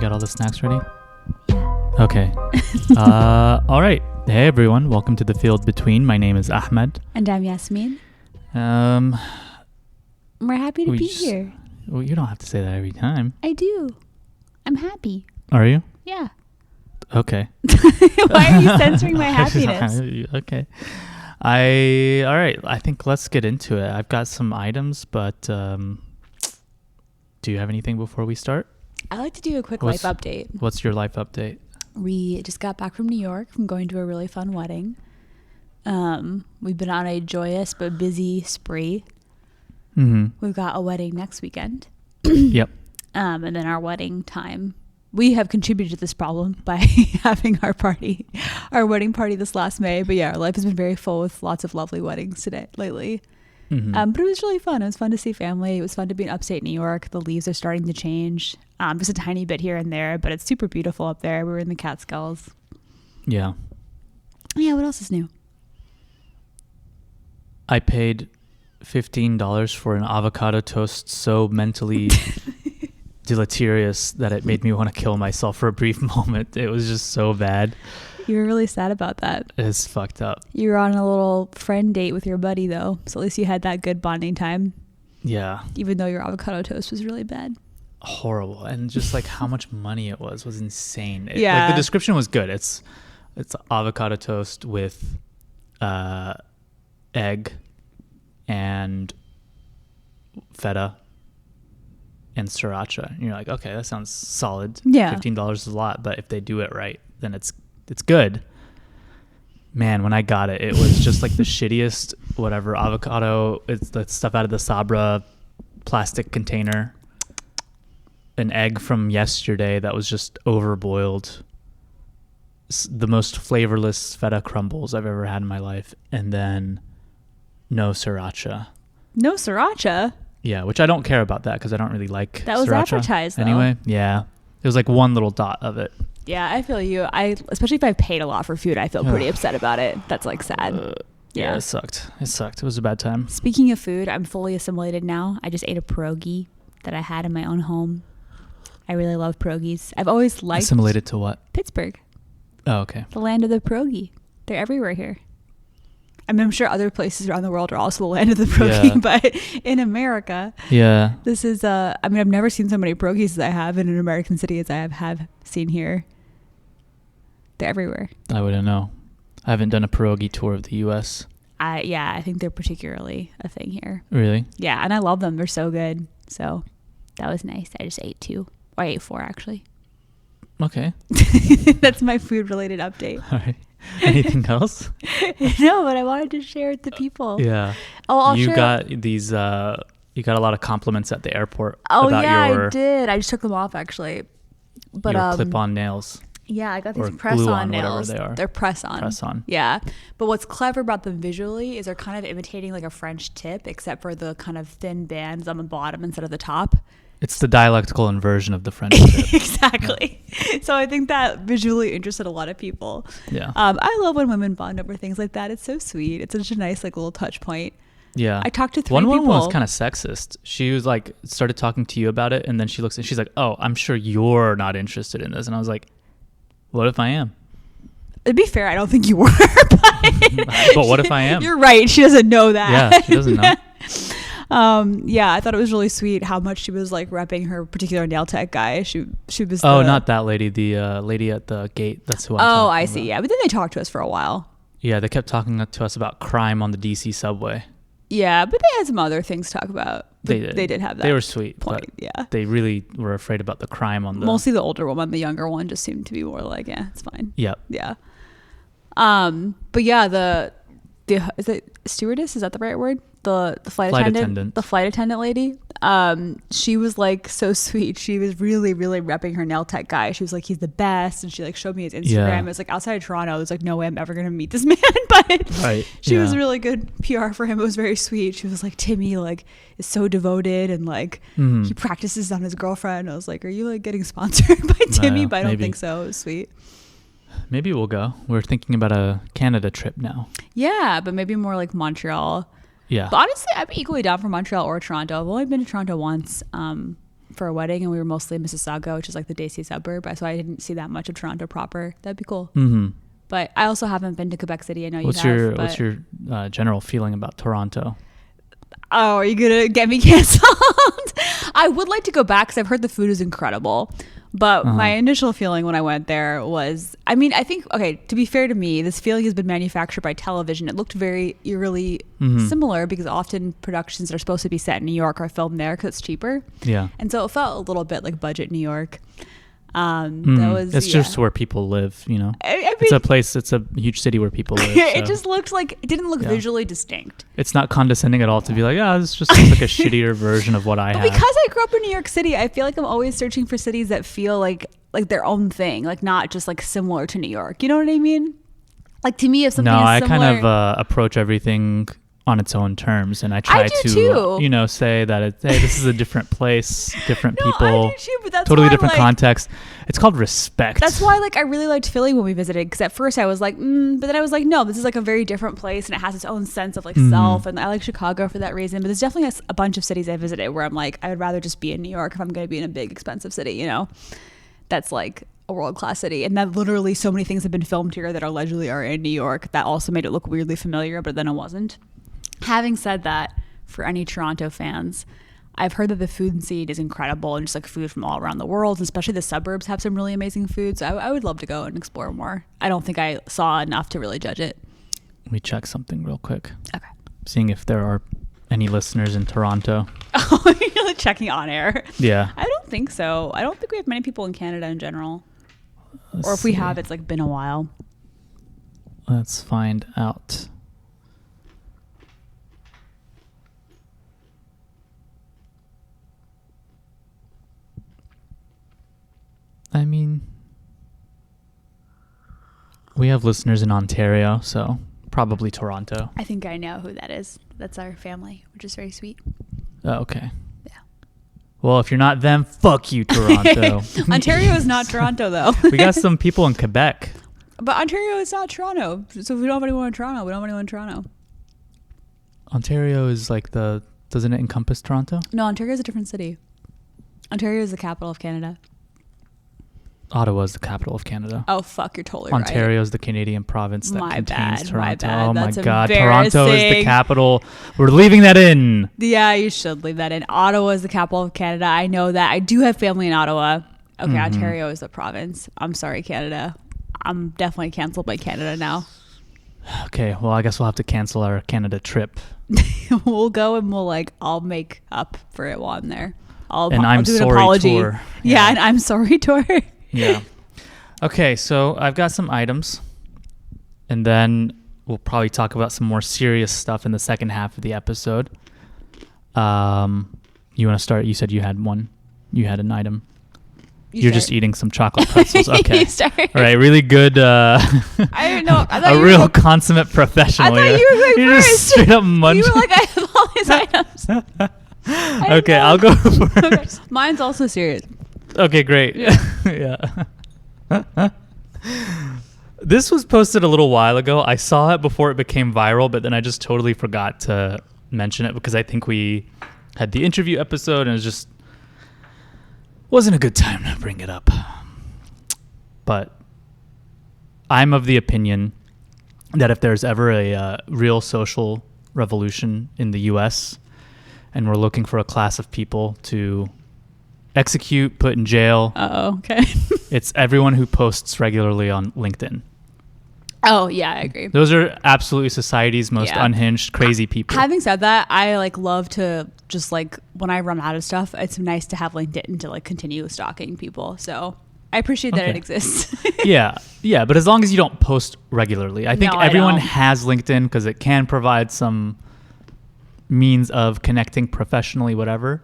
got all the snacks ready? Yeah. Okay. All right. Hey, everyone. Welcome to The Field Between. My name is Ahmed. And I'm Yasmin. We're happy to be here. Well, you don't have to say that every time. I do. I'm happy. Are you? Yeah. Okay. Why are you censoring my happiness? Okay. All right. I think let's get into it. I've got some items, but do you have anything before we start? I like to do a quick life update. What's your life update? We just got back from New York from going to a really fun wedding. We've been on a joyous but busy spree. Mm-hmm. We've got a wedding next weekend. Yep. And then our wedding time. We have contributed to this problem by having our wedding party this last May. But yeah, our life has been very full with lots of lovely weddings lately. Mm-hmm. But it was really fun. It was fun to see family. It was fun to be in upstate New York. The leaves are starting to change. Just a tiny bit here and there, but it's super beautiful up there. We were in the Catskills. Yeah. Yeah, what else is new? I paid $15 for an avocado toast so mentally deleterious that it made me want to kill myself for a brief moment. It was just so bad. You were really sad about that. It's fucked up. You were on a little friend date with your buddy, though, so at least you had that good bonding time. Yeah. Even though your avocado toast was really bad. Horrible. And just like how much money it was insane. Yeah. Like the description was good. It's avocado toast with egg and feta and sriracha. And you're like, okay, that sounds solid. Yeah. $15 is a lot, but if they do it right, then it's good. Man, when I got it, it was just like the shittiest whatever avocado. It's the stuff out of the Sabra plastic container. An egg from yesterday that was just overboiled. The most flavorless feta crumbles I've ever had in my life. And then no sriracha. No sriracha? Yeah, which I don't care about that because I don't really like that was sriracha. Advertised, though. Anyway, yeah. It was like one little dot of it. Yeah, I feel you. Especially if I've paid a lot for food, I feel pretty upset about it. That's like sad. Yeah, it sucked. It was a bad time. Speaking of food, I'm fully assimilated now. I just ate a pierogi that I had in my own home. I really love pierogies. I've always liked... Assimilated to what? Pittsburgh. Oh, okay. The land of the pierogi. They're everywhere here. I mean, I'm sure other places around the world are also the land of the pierogi, but in America, this is... I've never seen so many pierogis as I have in an American city as I have seen here. They're everywhere. I wouldn't know. I haven't done a pierogi tour of the U.S. I think they're particularly a thing here. Really? Yeah, and I love them. They're so good. So that was nice. I just ate 2. Or I ate 4, actually. Okay. That's my food-related update. All right. Anything else? No, but I wanted to share it to people. Yeah. I'll you share. Got these... you got a lot of compliments at the airport. Oh, about I did. I just took them off, actually. But your clip-on nails. Yeah, I got these press-on nails. They are. They're press-on. Press-on. Yeah. But what's clever about them visually is they're kind of imitating like a French tip, except for the kind of thin bands on the bottom instead of the top. It's the dialectical inversion of the French tip. Exactly. Yeah. So I think that visually interested a lot of people. Yeah. I love when women bond over things like that. It's so sweet. It's such a nice like little touch point. Yeah. I talked to 3 people. One woman was kind of sexist. She was like, started talking to you about it, and then she looks and she's like, oh, I'm sure you're not interested in this. And I was like, what if I am? To be fair, I don't think you were. But what if I am? You're right. She doesn't know that. Yeah, she doesn't know. Yeah, I thought it was really sweet how much she was like repping her particular nail tech guy. She was. Not that lady. The lady at the gate. That's who I'm talking about. I see. Yeah, but then they talked to us for a while. Yeah, they kept talking to us about crime on the DC subway. Yeah, but they had some other things to talk about. They did. They did have that. They were sweet. Point. But yeah. They really were afraid about the crime on the. Mostly the older woman. The younger one just seemed to be more like, yeah, it's fine. Yep. Yeah. But yeah, the is it stewardess? Is that the right word? The flight attendant. The flight attendant lady. She was like so sweet. She was really, really repping her nail tech guy. She was like, he's the best, and she like showed me his Instagram. Yeah. It was like outside of Toronto. It was like, no way I'm ever gonna meet this man, but she was really good PR for him. It was very sweet. She was like, Timmy like is so devoted and like he practices on his girlfriend. I was like, are you like getting sponsored by Timmy? But I don't think so. It was sweet. Maybe we'll go. We're thinking about a Canada trip now. Yeah, but maybe more like Montreal. Yeah. But honestly, I'm equally down for Montreal or Toronto. I've only been to Toronto once. for a wedding, and we were mostly in Mississauga, which is like the Daisy suburb. So I didn't see that much of Toronto proper. That'd be cool. Mm-hmm. But I also haven't been to Quebec City. I know what's you have. What's your general feeling about Toronto? Oh, are you gonna get me canceled? I would like to go back because I've heard the food is incredible. But my initial feeling when I went there was, I mean, I think, okay, to be fair to me, this feeling has been manufactured by television. It looked very eerily similar because often productions that are supposed to be set in New York are filmed there because it's cheaper. Yeah. And so it felt a little bit like budget New York. It's just where people live, you know. I mean, it's a place, it's a huge city where people live. It just looked like, it didn't look visually distinct. It's not condescending at all to be like, it's just like a shittier version of what I have. Because I grew up in New York City, I feel like I'm always searching for cities that feel like their own thing, like not just like similar to New York. You know what I mean? Like to me, if something is similar. No, I kind of approach everything on its own terms, and I try to say that this is a different place, different people, I do too, but that's totally different context. It's called respect. That's why I really liked Philly when we visited, because at first I was like, but then I was like, no, this is like a very different place, and it has its own sense of like self. And I like Chicago for that reason. But there's definitely a bunch of cities I visited where I'm like, I would rather just be in New York if I'm going to be in a big expensive city, you know, that's like a world-class city. And that literally so many things have been filmed here that allegedly are in New York that also made it look weirdly familiar, but then it wasn't. Having said that, for any Toronto fans, I've heard that the food scene is incredible, and just like food from all around the world, especially the suburbs have some really amazing food. So I would love to go and explore more. I don't think I saw enough to really judge it. Let me check something real quick. Okay. Seeing if there are any listeners in Toronto. Oh, you're like checking on air? Yeah. I don't think so. I don't think we have many people in Canada in general. Or if we have, it's like been a while. Let's find out. I mean, we have listeners in Ontario, so probably Toronto. I think I know who that is. That's our family, which is very sweet. Oh, okay. Yeah. Well, if you're not them, fuck you, Toronto. Ontario is not Toronto, though. We got some people in Quebec. But Ontario is not Toronto. So if we don't have anyone in Toronto, we don't have anyone in Toronto. Ontario is like doesn't it encompass Toronto? No, Ontario is a different city. Ontario is the capital of Canada. Ottawa is the capital of Canada. Oh, fuck, you're totally right. Ontario is the Canadian province that contains Toronto. Oh my God, Toronto is the capital. We're leaving that in. Yeah, you should leave that in. Ottawa is the capital of Canada. I know that. I do have family in Ottawa. Okay, Ontario is the province. I'm sorry, Canada. I'm definitely canceled by Canada now. Okay, well, I guess we'll have to cancel our Canada trip. We'll go and I'll make up for it while I'm there. I'll do an apology. Tour. Yeah, and I'm sorry tour. Yeah. Okay, so I've got some items, and then we'll probably talk about some more serious stuff in the second half of the episode. You want to start? You said you had one. You had an item. You're just eating some chocolate pretzels. Okay. All right. Really good. I didn't know. A real consummate professional. I thought you were going You're first. Just straight up munching. You were like, I have all these items. Okay, I'll go first. Okay. Mine's also serious. Okay, great. Yeah. This was posted a little while ago. I saw it before it became viral, but then I just totally forgot to mention it because I think we had the interview episode and it just wasn't a good time to bring it up. But I'm of the opinion that if there's ever a real social revolution in the U.S. and we're looking for a class of people to execute, put in jail. Okay. It's everyone who posts regularly on LinkedIn. Oh, yeah, I agree. Those are absolutely society's most unhinged, crazy people. Having said that, I love to just when I run out of stuff, it's nice to have LinkedIn to continue stalking people. So I appreciate that it exists. Yeah, but as long as you don't post regularly. I think everyone has LinkedIn because it can provide some means of connecting professionally, whatever.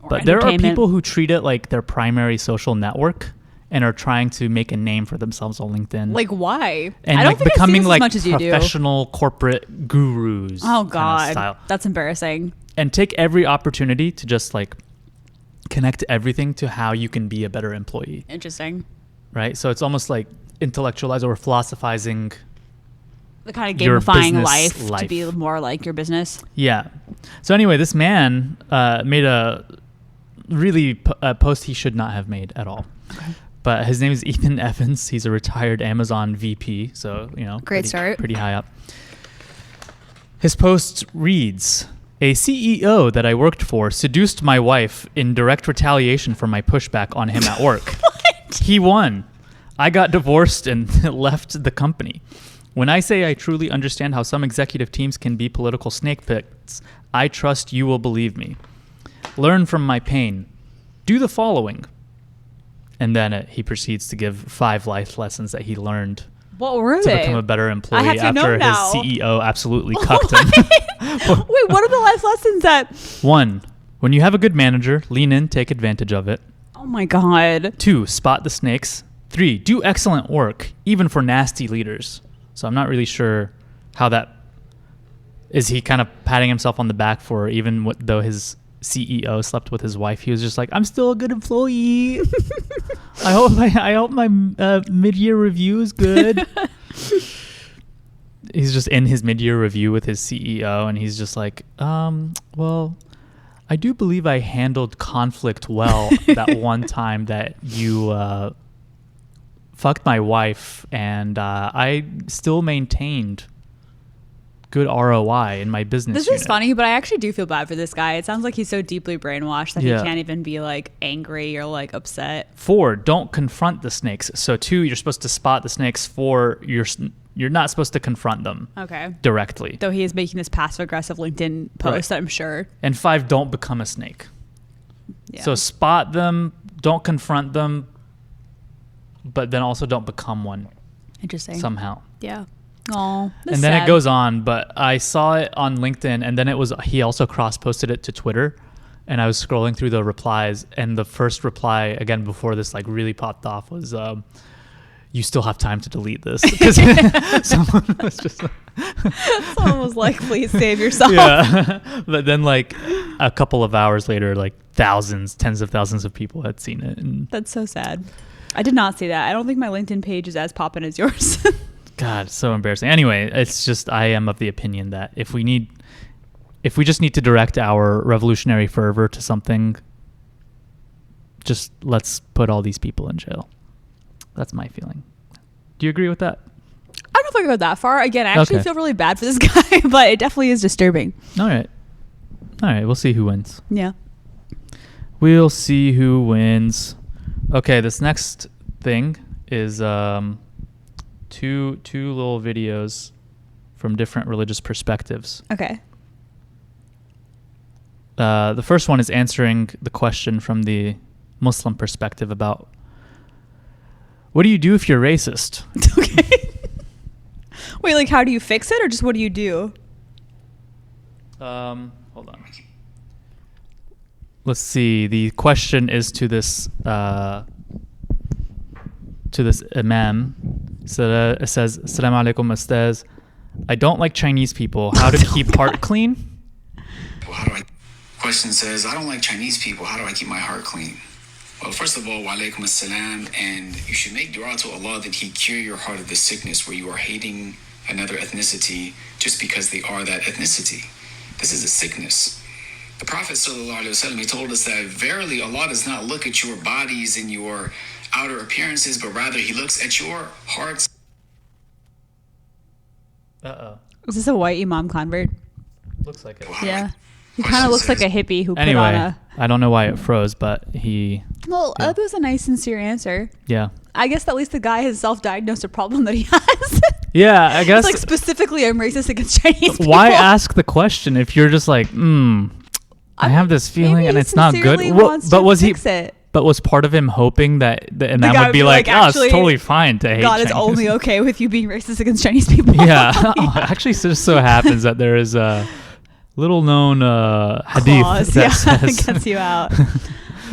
But there are people who treat it like their primary social network and are trying to make a name for themselves on LinkedIn. Like, why? And I don't think becoming as much as you professional corporate gurus. Oh, God. Kind of style. That's embarrassing. And take every opportunity to just connect everything to how you can be a better employee. Interesting. Right? So it's almost like intellectualizing or philosophizing the kind of gamifying life to be more like your business. Yeah. So anyway, this man made a really a post he should not have made at all. Okay. But his name is Ethan Evans. He's a retired Amazon VP, so great start, pretty high up. His post reads, "A CEO that I worked for seduced my wife in direct retaliation for my pushback on him at work. He won. I got divorced and left the company. When I say I truly understand how some executive teams can be political snake pits, I trust you will believe me. Learn from my pain. Do the following." And then he proceeds to give 5 life lessons that he learned. What were to they? become a better employee after his CEO absolutely cucked him. Wait, what are the life lessons that? 1, when you have a good manager, lean in, take advantage of it. Oh my God. 2, spot the snakes. 3, do excellent work, even for nasty leaders. So I'm not really sure how that is. He kind of patting himself on the back for even though his CEO slept with his wife, he was just like, I'm still a good employee. I hope my mid-year review is good. He's just in his mid-year review with his CEO, and he's just like, well, I do believe I handled conflict well that one time that you fucked my wife, and I still maintained good ROI in my business This unit. is funny, but I actually do feel bad for this guy. It sounds like he's so deeply brainwashed that he can't even be like angry or like upset. 4, don't confront the snakes. So 2, you're supposed to spot the snakes. 4, you're not supposed to confront them directly. Though he is making this passive-aggressive LinkedIn post, I'm sure. And 5, don't become a snake. Yeah. So spot them, don't confront them, but then also don't become one. Interesting. Somehow. Yeah. Oh, and then sad. It goes on, but I saw it on LinkedIn, and then he also cross-posted it to Twitter, and I was scrolling through the replies, and the first reply, again, before this like really popped off, was you still have time to delete this. Because someone was like, please save yourself. Yeah. But then like a couple of hours later, like thousands, tens of thousands of people had seen it. And that's so sad. I did not see that. I don't think my LinkedIn page is as poppin' as yours. God, so embarrassing. Anyway, it's just, I am of the opinion that if we just need to direct our revolutionary fervor to something, just let's put all these people in jail. That's my feeling. Do you agree with that? I don't know if I go that far. Again, I actually feel really bad for this guy, but it definitely is disturbing. All right. We'll see who wins. Yeah. We'll see who wins. Okay, this next thing is two little videos from different religious perspectives. Okay. The first one is answering the question from the Muslim perspective about what do you do if you're racist? Okay. Wait, like how do you fix it, or just what do you do? Hold on. Let's see. The question is to this imam. So it says, "Assalamu alaikum, Ustaz. I don't like Chinese people. How to keep heart clean?" Question says, I don't like Chinese people. How do I keep my heart clean? Well, first of all, wa alaikum assalam, and you should make dua to Allah that He cure your heart of the sickness where you are hating another ethnicity just because they are that ethnicity. This is a sickness. The Prophet ﷺ, he told us that verily Allah does not look at your bodies and your outer appearances, but rather He looks at your hearts. Is this a white imam convert? Looks like it. Yeah. He kind of looks like a hippie who put on a... I don't know why it froze, but he... Well, that was a nice, sincere answer. Yeah. I guess at least the guy has self-diagnosed a problem that he has. Yeah, I guess... It's like specifically I'm racist against Chinese people. Why ask the question if you're just like, I have this feeling and it's not good? But was part of him hoping that the imam would be like, it's totally fine to hate God Chinese. Is only okay with you being racist against Chinese people. Yeah. Actually, it just so happens that there is a little known hadith clause, that says... gets you out.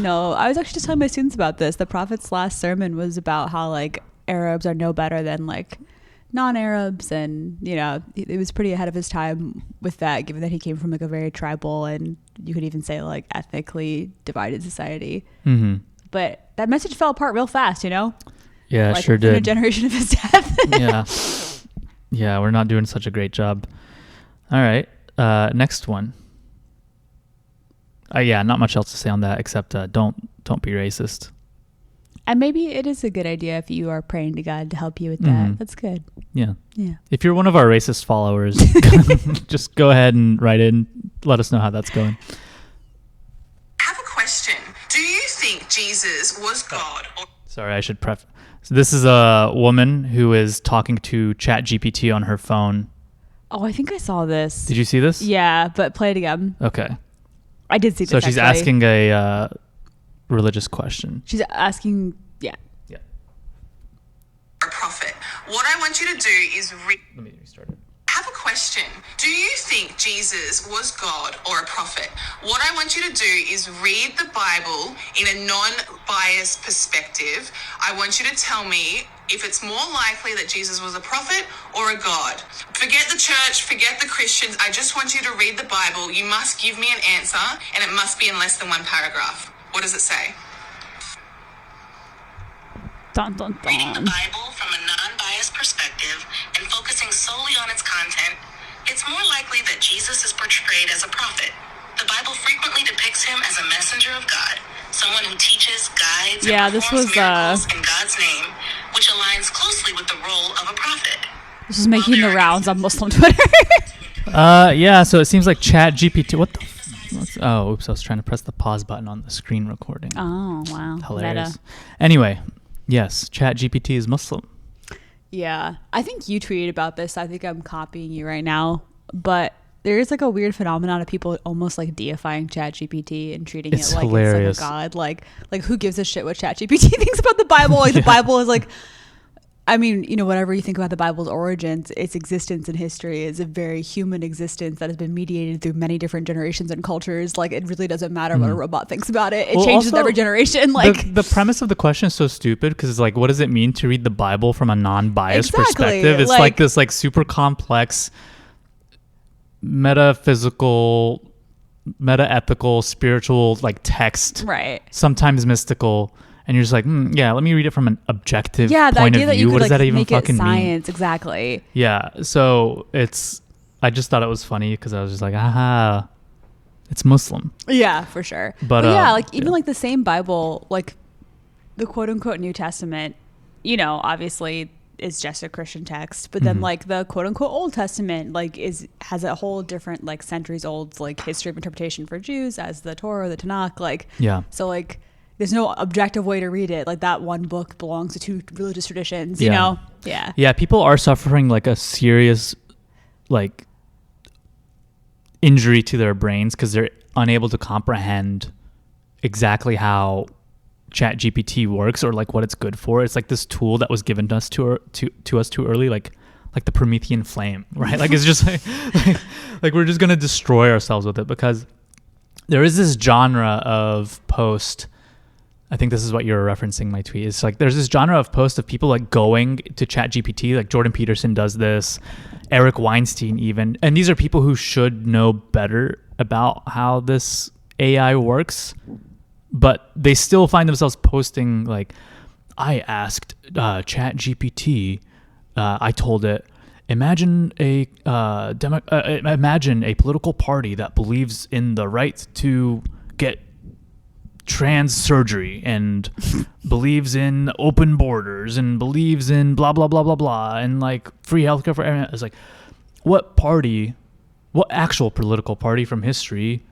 No, I was actually just telling my students about this. The Prophet's last sermon was about how like Arabs are no better than like non-Arabs, and it was pretty ahead of his time with that, given that he came from like a very tribal and you could even say like ethnically divided society. Mm-hmm. But that message fell apart real fast, Yeah, like sure did. In a generation of his death. Yeah, we're not doing such a great job. All right, next one. Yeah, not much else to say on that except don't be racist. And maybe it is a good idea if you are praying to God to help you with that. That's good. Yeah. If you're one of our racist followers, just go ahead and write in. Let us know how that's going. I have a question. Do you think Jesus was God? Sorry, I should preface. So this is a woman who is talking to ChatGPT on her phone. Oh, I think I saw this. Did you see this? Yeah, but play it again. Okay. I did see this. So she's asking a religious question. She's asking, yeah. A prophet. What I want you to do is Let me restart it. I have a question. Do you think Jesus was God or a prophet? What I want you to do is read the Bible in a non-biased perspective. I want you to tell me if it's more likely that Jesus was a prophet or a God. Forget the church, forget the Christians. I just want you to read the Bible. You must give me an answer, and it must be in less than one paragraph. What does it say? Dun, dun, dun. Reading the Bible from a non-biased perspective and focusing solely on its content, it's more likely that Jesus is portrayed as a prophet. The Bible frequently depicts him as a messenger of God, someone who teaches, guides, and performs miracles in God's name, which aligns closely with the role of a prophet. This is making the rounds on Muslim Twitter. Yeah, so it seems like ChatGPT. What the? Oh, oops! I was trying to press the pause button on the screen recording. Oh, wow. Hilarious. Anyway, yes, ChatGPT is Muslim. Yeah, I think you tweeted about this. I think I'm copying you right now, but there is like a weird phenomenon of people almost like deifying ChatGPT and treating it like hilarious. It's like a god. Like who gives a shit what ChatGPT thinks about the Bible? Like the Bible is like, I mean, you know, whatever you think about the Bible's origins, its existence and history is a very human existence that has been mediated through many different generations and cultures. Like, it really doesn't matter what a robot thinks about it. It changes with every generation. Like, the premise of the question is so stupid because it's like, what does it mean to read the Bible from a non-biased perspective? It's like this like super complex metaphysical, meta-ethical, spiritual like text, right? Sometimes mystical. And you're just like, yeah, let me read it from an objective point of view. The idea that you could, what does like, that even make fucking it science, mean? exactly. Yeah, so I just thought it was funny because I was just like, aha, it's Muslim. Yeah, for sure. But yeah, like even like the same Bible, like the quote unquote New Testament, you know, obviously is just a Christian text, but then like the quote unquote Old Testament like has a whole different like centuries old like history of interpretation for Jews as the Torah or the Tanakh. Like, yeah. So like, there's no objective way to read it. Like that one book belongs to two religious traditions, you know? Yeah. Yeah. People are suffering like a serious like injury to their brains because they're unable to comprehend exactly how ChatGPT works or like what it's good for. It's like this tool that was given to us to us too early, like the Promethean flame, right? Like it's just like we're just gonna destroy ourselves with it because there is this genre of post. I think this is what you're referencing my tweet. It's like there's this genre of post of people like going to ChatGPT, like Jordan Peterson does this, Eric Weinstein even. And these are people who should know better about how this AI works, but they still find themselves posting like, I asked ChatGPT, I told it, imagine a political party that believes in the right to get trans surgery and believes in open borders and believes in blah blah blah blah blah and like free healthcare for everyone. It's like, what actual political party from history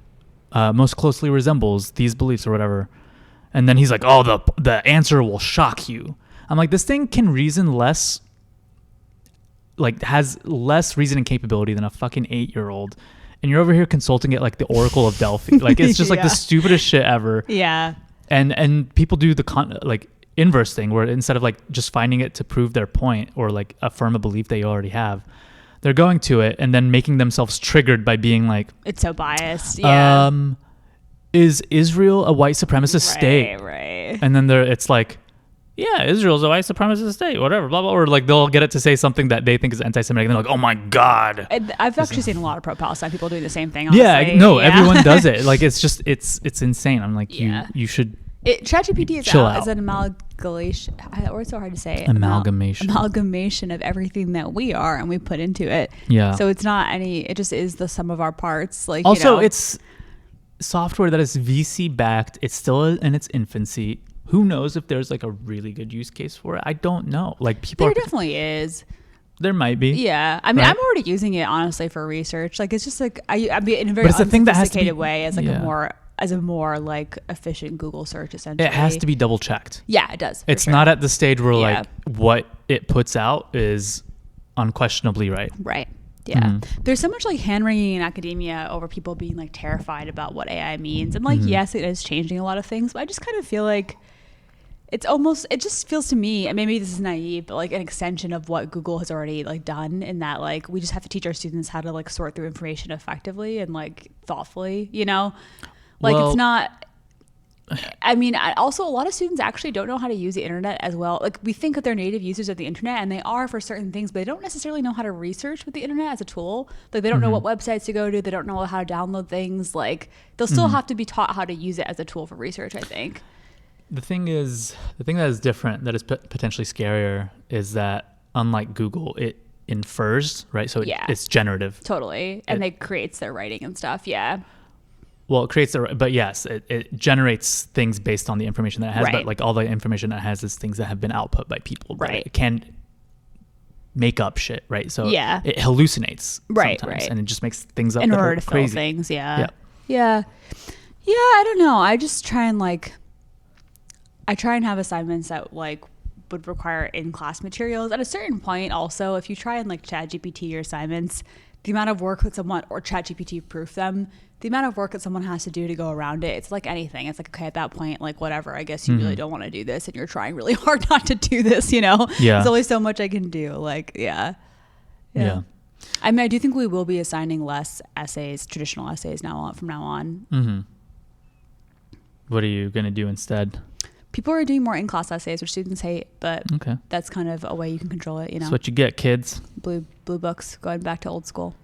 most closely resembles these beliefs or whatever? And then he's like, oh, the answer will shock you. I'm like, this thing can reason less, like has less reasoning capability than a fucking 8-year-old. And you're over here consulting it like the Oracle of Delphi. Like it's just like the stupidest shit ever. Yeah. And people do the like inverse thing where instead of like just finding it to prove their point or like affirm a belief they already have, they're going to it and then making themselves triggered by being like, it's so biased. Yeah. Is Israel a white supremacist state? Right. And then it's like, yeah, Israel's a white supremacist state, whatever, blah, blah. Or like they'll get it to say something that they think is anti-Semitic. And they're like, oh my God. I've actually seen a lot of pro-Palestine people doing the same thing, honestly. Yeah, no, everyone does it. Like, it's just, it's insane. I'm like, you should ChatGPT is chill out. As an amalgamation, or it's so hard to say. Amalgamation of everything that we are and we put into it. Yeah. So it's not it just is the sum of our parts. Like, also, you know. software that is VC backed. It's still in its infancy. Who knows if there's like a really good use case for it? I don't know. Like people, there definitely is. There might be. Yeah, I mean, right? I'm already using it honestly for research. Like it's just like I mean, in a very unsophisticated way as like a more like efficient Google search essentially. It has to be double checked. Yeah, it does. It's not at the stage where like what it puts out is unquestionably right. Right. Yeah. There's so much like hand wringing in academia over people being like terrified about what AI means. And like, yes, it is changing a lot of things, but I just kind of feel like it just feels to me, and maybe this is naive, but like an extension of what Google has already like done, in that like we just have to teach our students how to like sort through information effectively and like thoughtfully, you know? Like it's not, I mean, also a lot of students actually don't know how to use the internet as well. Like we think that they're native users of the internet, and they are for certain things, but they don't necessarily know how to research with the internet as a tool. Like they don't know what websites to go to. They don't know how to download things. Like they'll still have to be taught how to use it as a tool for research, I think. The thing that is different, that is potentially scarier, is that unlike Google, it infers, right? So it's generative. Totally. And it creates their writing and stuff. Yeah. Well, it creates but yes, it generates things based on the information that it has, but like all the information that it has is things that have been output by people. Right. It can make up shit, right? So it hallucinates sometimes, and it just makes things up in order to crazy. Fill things. Yeah. I don't know. I just try and have assignments that like would require in-class materials. At a certain point also, if you try and like ChatGPT your assignments, the amount of work that someone, or ChatGPT proof them, the amount of work that someone has to do to go around it, it's like anything. It's like, okay, at that point, like whatever, I guess you really don't want to do this and you're trying really hard not to do this, you know? Yeah. There's only so much I can do. Like, yeah. I mean, I do think we will be assigning less essays, traditional essays from now on. Mm-hmm. What are you going to do instead? People are doing more in-class essays, which students hate, but that's kind of a way you can control it, you know? That's what you get, kids. Blue books, going back to old school.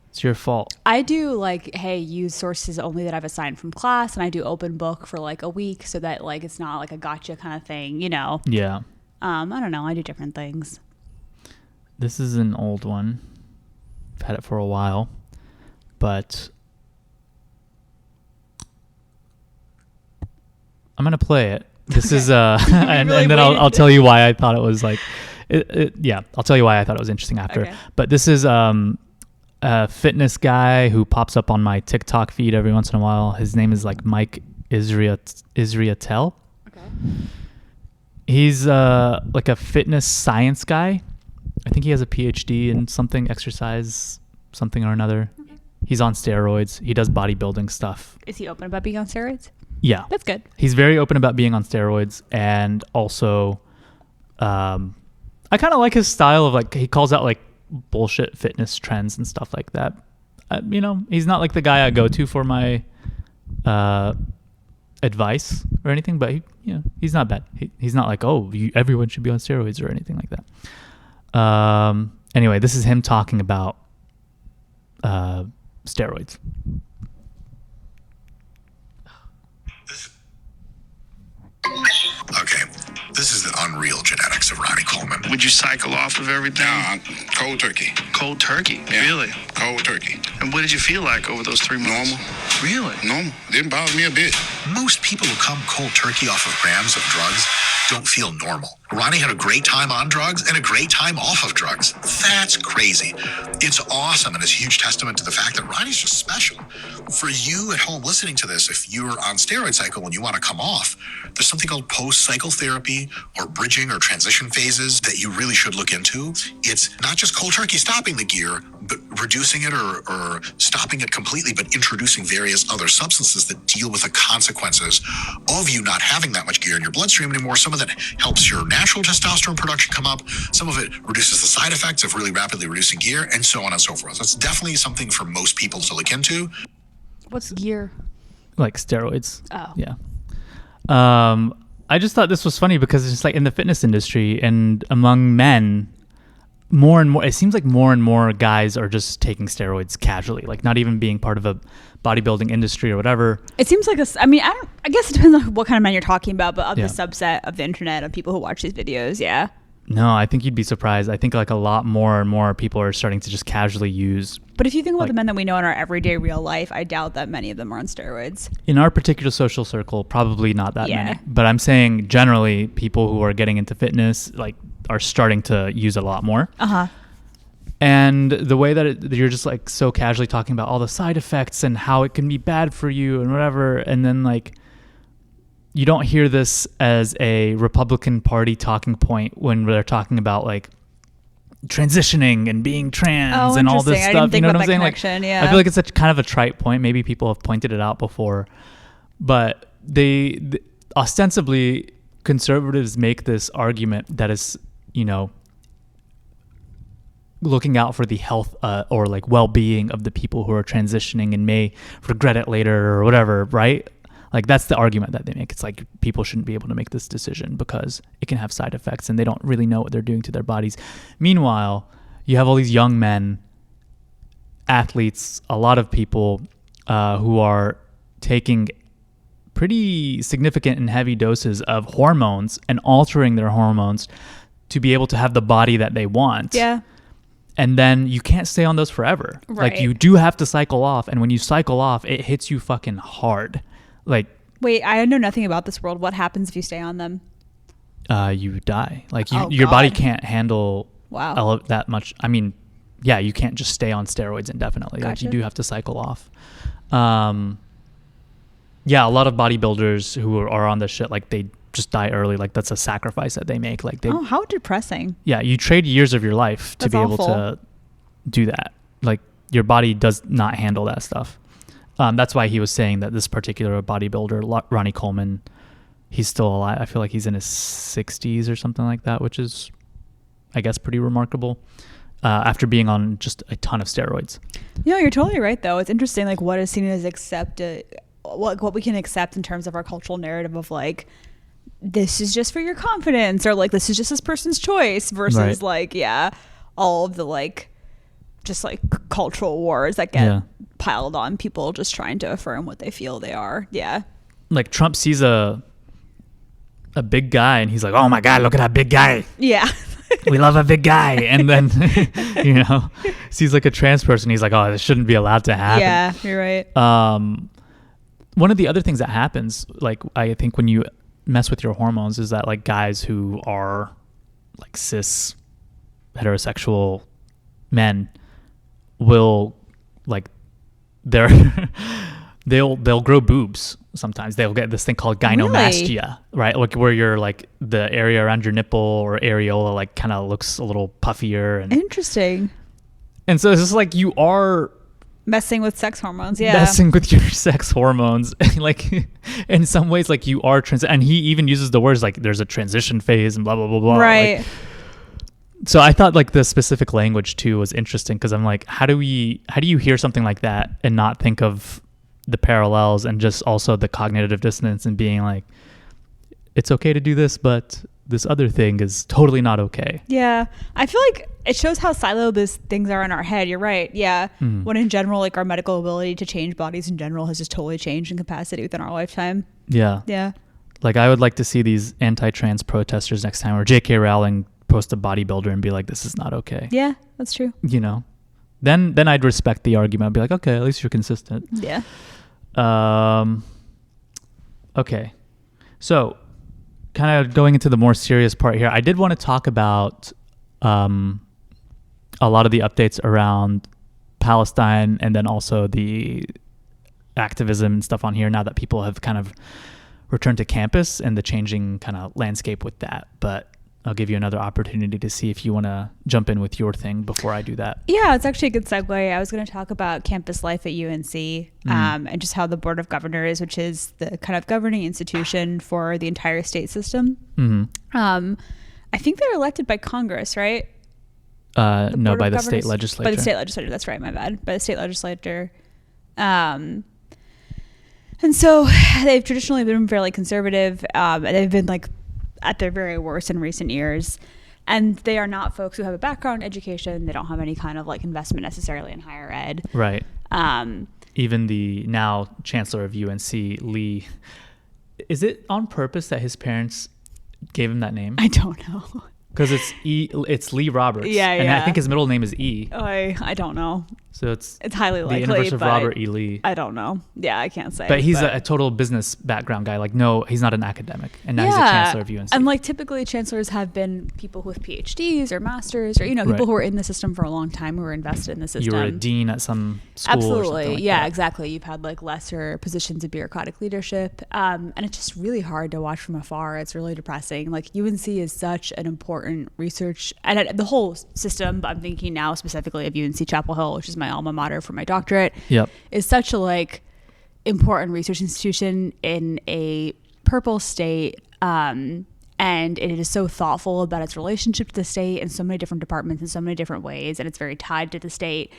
It's your fault. I do like, hey, use sources only that I've assigned from class, and I do open book for like a week so that like it's not like a gotcha kind of thing, you know? Yeah. I don't know. I do different things. This is an old one. I've had it for a while, but I'm going to play it. This is and then I'll tell you why I thought it was like I'll tell you why I thought it was interesting after. Okay. But this is a fitness guy who pops up on my TikTok feed every once in a while. His name is like Mike Israetel. Okay. He's like a fitness science guy. I think he has a PhD in something, exercise something or another. Okay. He's on steroids. He does bodybuilding stuff. Is he open about being on steroids? Yeah. That's good. He's very open about being on steroids, and also I kind of like his style of like, he calls out like bullshit fitness trends and stuff like that. You know, he's not like the guy I go to for my advice or anything, but he's not bad. He's not like, everyone should be on steroids or anything like that. Anyway, this is him talking about steroids. Okay, this is the unreal genetics of Ronnie Coleman. Would you cycle off of everything? No, cold turkey. Cold turkey? Yeah, really? Cold turkey. And what did you feel like over those 3 months? Normal. Really? Normal. Didn't bother me a bit. Most people who come cold turkey off of grams of drugs don't feel normal. Ronnie had a great time on drugs and a great time off of drugs. That's crazy. It's awesome, and it's a huge testament to the fact that Ronnie's just special. For you at home listening to this, if you're on steroid cycle and you want to come off, there's something called post-cycle therapy or bridging or transition phases that you really should look into. It's not just cold turkey stopping the gear, but reducing it or stopping it completely, but introducing various other substances that deal with the consequences of you not having that much gear in your bloodstream anymore. Some of that helps your natural testosterone production come up. Some of it reduces the side effects of really rapidly reducing gear, and so on and so forth. That's definitely something for most people to look into. What's gear? Like steroids. Oh. Yeah. I just thought this was funny because it's just like in the fitness industry and among men, more and more, it seems like more and more guys are just taking steroids casually, like not even being part of a bodybuilding industry or whatever. It seems like I guess it depends on what kind of men you're talking about, but of the subset of the internet of people who watch these videos. Yeah. No, I think you'd be surprised. I think like a lot more and more people are starting to just casually use. But if you think about the men that we know in our everyday real life, I doubt that many of them are on steroids. In our particular social circle, probably not that many. But I'm saying generally people who are getting into fitness like are starting to use a lot more. And the way that you're just like so casually talking about all the side effects and how it can be bad for you and whatever, and then like you don't hear this as a Republican Party talking point when they're talking about like transitioning and being trans and all this stuff. I didn't think you know what I'm saying? I feel like it's such kind of a trite point. Maybe people have pointed it out before, but they ostensibly conservatives make this argument that is, you know, looking out for the health or like well-being of the people who are transitioning and may regret it later or whatever, right? Like that's the argument that they make. It's like people shouldn't be able to make this decision because it can have side effects and they don't really know what they're doing to their bodies. Meanwhile, you have all these young men, athletes, a lot of people who are taking pretty significant and heavy doses of hormones and altering their hormones to be able to have the body that they want. Yeah. And then you can't stay on those forever. Right. Like you do have to cycle off. And when you cycle off, it hits you fucking hard. Like, wait, I know nothing about this world. What happens if you stay on them? You die. Like your body can't handle that much. I mean, yeah, you can't just stay on steroids indefinitely. Gotcha. Like you do have to cycle off. Yeah, a lot of bodybuilders who are on this shit, like they just die early. Like that's a sacrifice that they make. Like how depressing. Yeah, you trade years of your life to be able to do that. Like your body does not handle that stuff. That's why he was saying that this particular bodybuilder, Ronnie Coleman, he's still alive. I feel like he's in his 60s or something like that, which is, I guess, pretty remarkable. After being on just a ton of steroids. You know, you're totally right, though. It's interesting, like what is seen as what we can accept in terms of our cultural narrative of like, this is just for your confidence, or like this is just this person's choice, versus like, all of the like, just like cultural wars that get piled on people just trying to affirm what they feel they are. Yeah. Like Trump sees a big guy and he's like, oh my God, look at that big guy. Yeah. We love a big guy. And then, you know, sees like a trans person. He's like, oh, this shouldn't be allowed to happen. Yeah, you're right. One of the other things that happens, like I think when you mess with your hormones, is that like guys who are like cis heterosexual men will like they'll grow boobs. Sometimes they'll get this thing called gynomastia, right? Like where you're like the area around your nipple or areola like kind of looks a little puffier. And interesting. And so it's just like you are messing with sex hormones. Yeah, messing with your sex hormones. Like in some ways, like you are and he even uses the words like there's a transition phase and blah blah blah blah. Right. Like, so I thought like the specific language too was interesting because I'm like, how do you hear something like that and not think of the parallels and just also the cognitive dissonance and being like, it's okay to do this, but this other thing is totally not okay. Yeah. I feel like it shows how siloed these things are in our head. You're right. Yeah. When in general, like our medical ability to change bodies in general has just totally changed in capacity within our lifetime. Yeah. Yeah. Like I would like to see these anti-trans protesters next time, or J.K. Rowling post a bodybuilder and be like, this is not okay. Yeah, that's true. You know, then I'd respect the argument. I'd be like, okay, at least you're consistent. Yeah. Okay. So kind of going into the more serious part here, I did want to talk about a lot of the updates around Palestine and then also the activism and stuff on here now that people have kind of returned to campus and the changing kind of landscape with that. But I'll give you another opportunity to see if you want to jump in with your thing before I do that. Yeah, it's actually a good segue. I was going to talk about campus life at UNC and just how the Board of Governors, which is the kind of governing institution for the entire state system. I think they're elected by Congress, right? No, by the state legislature. By the state legislature, that's right, my bad. By the state legislature. And so they've traditionally been fairly conservative. They've been like at their very worst in recent years, and they are not folks who have a background in education. They don't have any kind of like investment necessarily in higher ed. Right. Even the now chancellor of UNC, Lee, is it on purpose that his parents gave him that name? I don't know. Because it's Lee Roberts. Yeah, and yeah. I think his middle name is E. I don't know. So it's highly likely. The inverse of but Robert E. Lee. I don't know. Yeah, I can't say. But he's a total business background guy. Like, no, he's not an academic. And now he's a chancellor of UNC. And like typically chancellors have been people with PhDs or masters or, people who are in the system for a long time, who are invested in the system. You were a dean at some school. Absolutely. Or something like yeah, that. exactly. You've had like lesser positions of bureaucratic leadership. And it's just really hard to watch from afar. It's really depressing. Like UNC is such an important research and the whole system, but I'm thinking now specifically of UNC Chapel Hill, which is my alma mater for my doctorate. Yep. Is such a like important research institution in a purple state. And it is so thoughtful about its relationship to the state in so many different departments in so many different ways. And it's very tied to the state.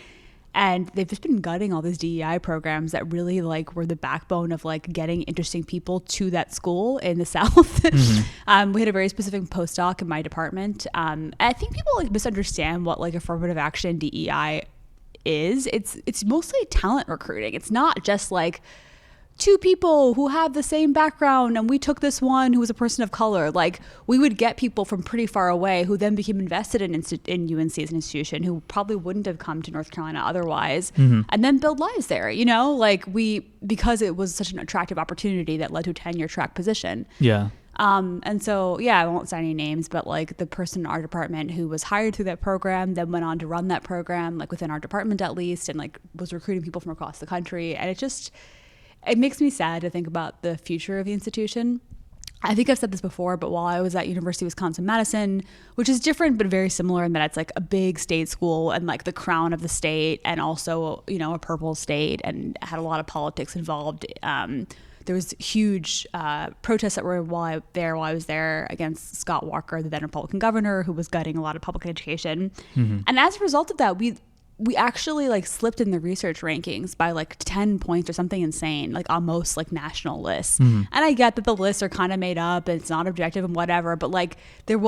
And they've just been gutting all these DEI programs that really like were the backbone of like getting interesting people to that school in the South. Mm-hmm. We had a very specific postdoc in my department. I think people like misunderstand what like affirmative action DEI is. It's mostly talent recruiting. It's not just like two people who have the same background and we took this one who was a person of color. Like we would get people from pretty far away who then became invested in UNC as an institution who probably wouldn't have come to North Carolina otherwise, and then build lives there, like because it was such an attractive opportunity that led to a tenure track position. Yeah. And so, I won't say any names, but like the person in our department who was hired through that program then went on to run that program, like within our department at least, and like was recruiting people from across the country. And it makes me sad to think about the future of the institution. I think I've said this before, but while I was at University of Wisconsin-Madison, which is different but very similar in that it's like a big state school and like the crown of the state and also, a purple state and had a lot of politics involved. There was huge protests that were while I was there against Scott Walker, the then Republican governor, who was gutting a lot of public education. Mm-hmm. And as a result of that, we actually like slipped in the research rankings by like 10 points or something insane, like on most like national lists. Mm-hmm. And I get that the lists are kind of made up and it's not objective and whatever, but like there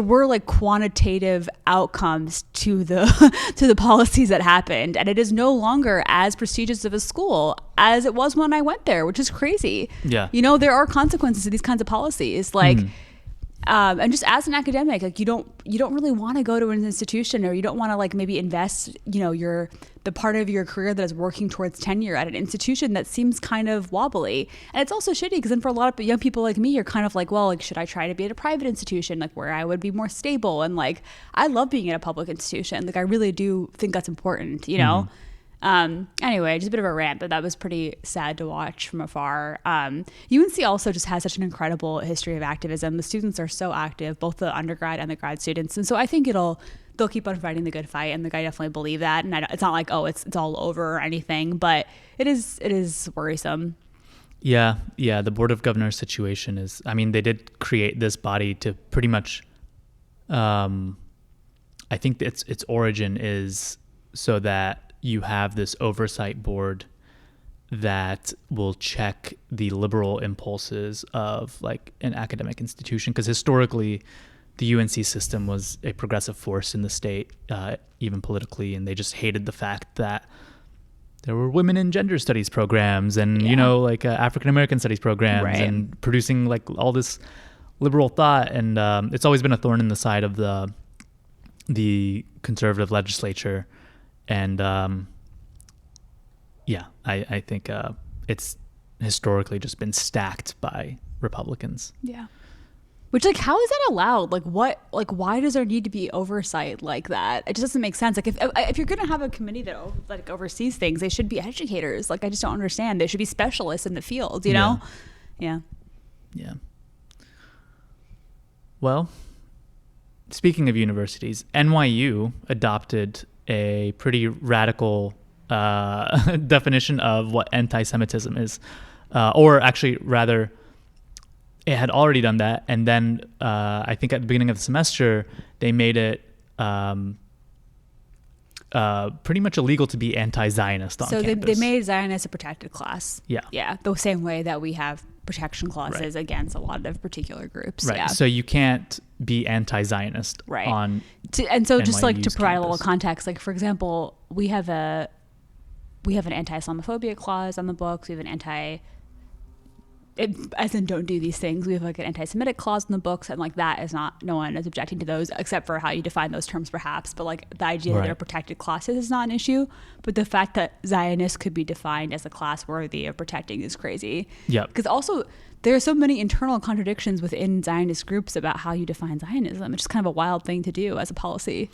were like quantitative outcomes to the policies that happened, and it is no longer as prestigious of a school as it was when I went there, which is crazy. Yeah. There are consequences to these kinds of policies, like and just as an academic, like you don't really want to go to an institution, or you don't want to like maybe invest, the part of your career that is working towards tenure at an institution that seems kind of wobbly. And it's also shitty because then for a lot of young people like me, you're kind of like, well, like, should I try to be at a private institution, like where I would be more stable? And like, I love being at a public institution. Like I really do think that's important, Anyway, just a bit of a rant, but that was pretty sad to watch from afar. UNC also just has such an incredible history of activism. The students are so active, both the undergrad and the grad students. And so I think they'll keep on fighting the good fight. And like, I definitely believe that. And it's not like, it's all over or anything, but it is worrisome. Yeah. The Board of Governors situation is, they did create this body to pretty much, I think its origin is so that you have this oversight board that will check the liberal impulses of like an academic institution. Because historically, the UNC system was a progressive force in the state, even politically, and they just hated the fact that there were women in gender studies programs and, African-American studies programs and producing like all this liberal thought. And it's always been a thorn in the side of the conservative legislature. And I think it's historically just been stacked by Republicans. Yeah. Which, like, how is that allowed? Like, why does there need to be oversight like that? It just doesn't make sense. Like, if you're going to have a committee that like oversees things, they should be educators. Like, I just don't understand. They should be specialists in the field, you know? Yeah. Well, speaking of universities, NYU adopted a pretty radical definition of what anti-Semitism is, or actually rather, it had already done that, and then I think at the beginning of the semester they made it pretty much illegal to be anti-Zionist on campus. So they made Zionist a protected class. Yeah, the same way that we have protection clauses against a lot of particular groups. Right. Yeah. So you can't be anti-Zionist on and so just NYU's like to provide campus. a little context, like for example, we have an anti-Islamophobia clause on the books. We have an as in don't do these things. We have like an anti-Semitic clause in the books, and like that is not, no one is objecting to those except for how you define those terms perhaps, but like the idea that they're protected classes is not an issue. But the fact that Zionists could be defined as a class worthy of protecting is crazy. Yeah. Because also there are so many internal contradictions within Zionist groups about how you define Zionism. It's just kind of a wild thing to do as a policy.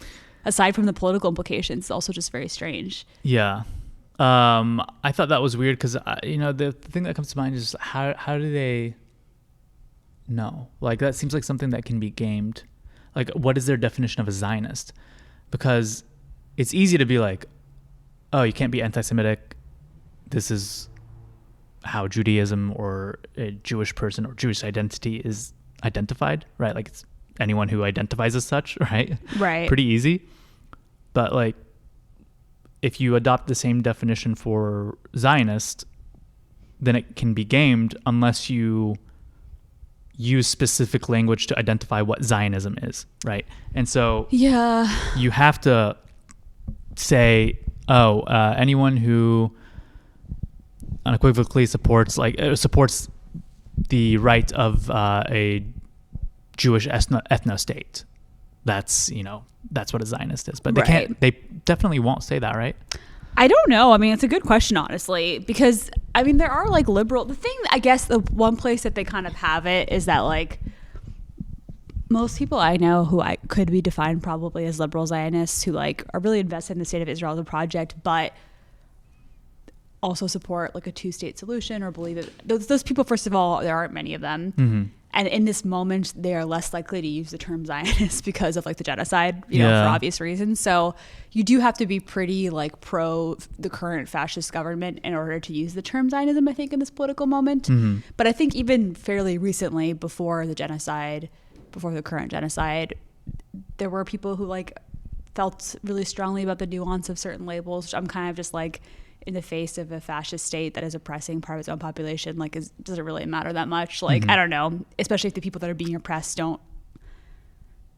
Aside from the political implications, it's also just very strange. Yeah. I thought that was weird because, the thing that comes to mind is how do they know? Like, that seems like something that can be gamed. Like, what is their definition of a Zionist? Because it's easy to be like, oh, you can't be anti-Semitic. This is how Judaism or a Jewish person or Jewish identity is identified, right? Like, it's anyone who identifies as such, right? Right. Pretty easy. But, like, if you adopt the same definition for Zionist, then it can be gamed unless you use specific language to identify what Zionism is, right? And so you have to say, anyone who unequivocally supports the right of a Jewish ethno-state. That's what a Zionist is. But they definitely won't say that, right? I don't know. I mean, it's a good question, honestly, because I mean, there are like liberal, the thing, I guess the one place that they kind of have it is that like most people I know who I could be defined probably as liberal Zionists who like are really invested in the state of Israel as a project, but also support like a two-state solution or believe it. Those people, first of all, there aren't many of them. Mm-hmm. And in this moment, they are less likely to use the term Zionist because of like the genocide, for obvious reasons. So you do have to be pretty like pro the current fascist government in order to use the term Zionism, I think, in this political moment. Mm-hmm. But I think even fairly recently, before the current genocide, there were people who like felt really strongly about the nuance of certain labels, which I'm kind of just like, in the face of a fascist state that is oppressing part of its own population, like, does it really matter that much? Like, I don't know, especially if the people that are being oppressed don't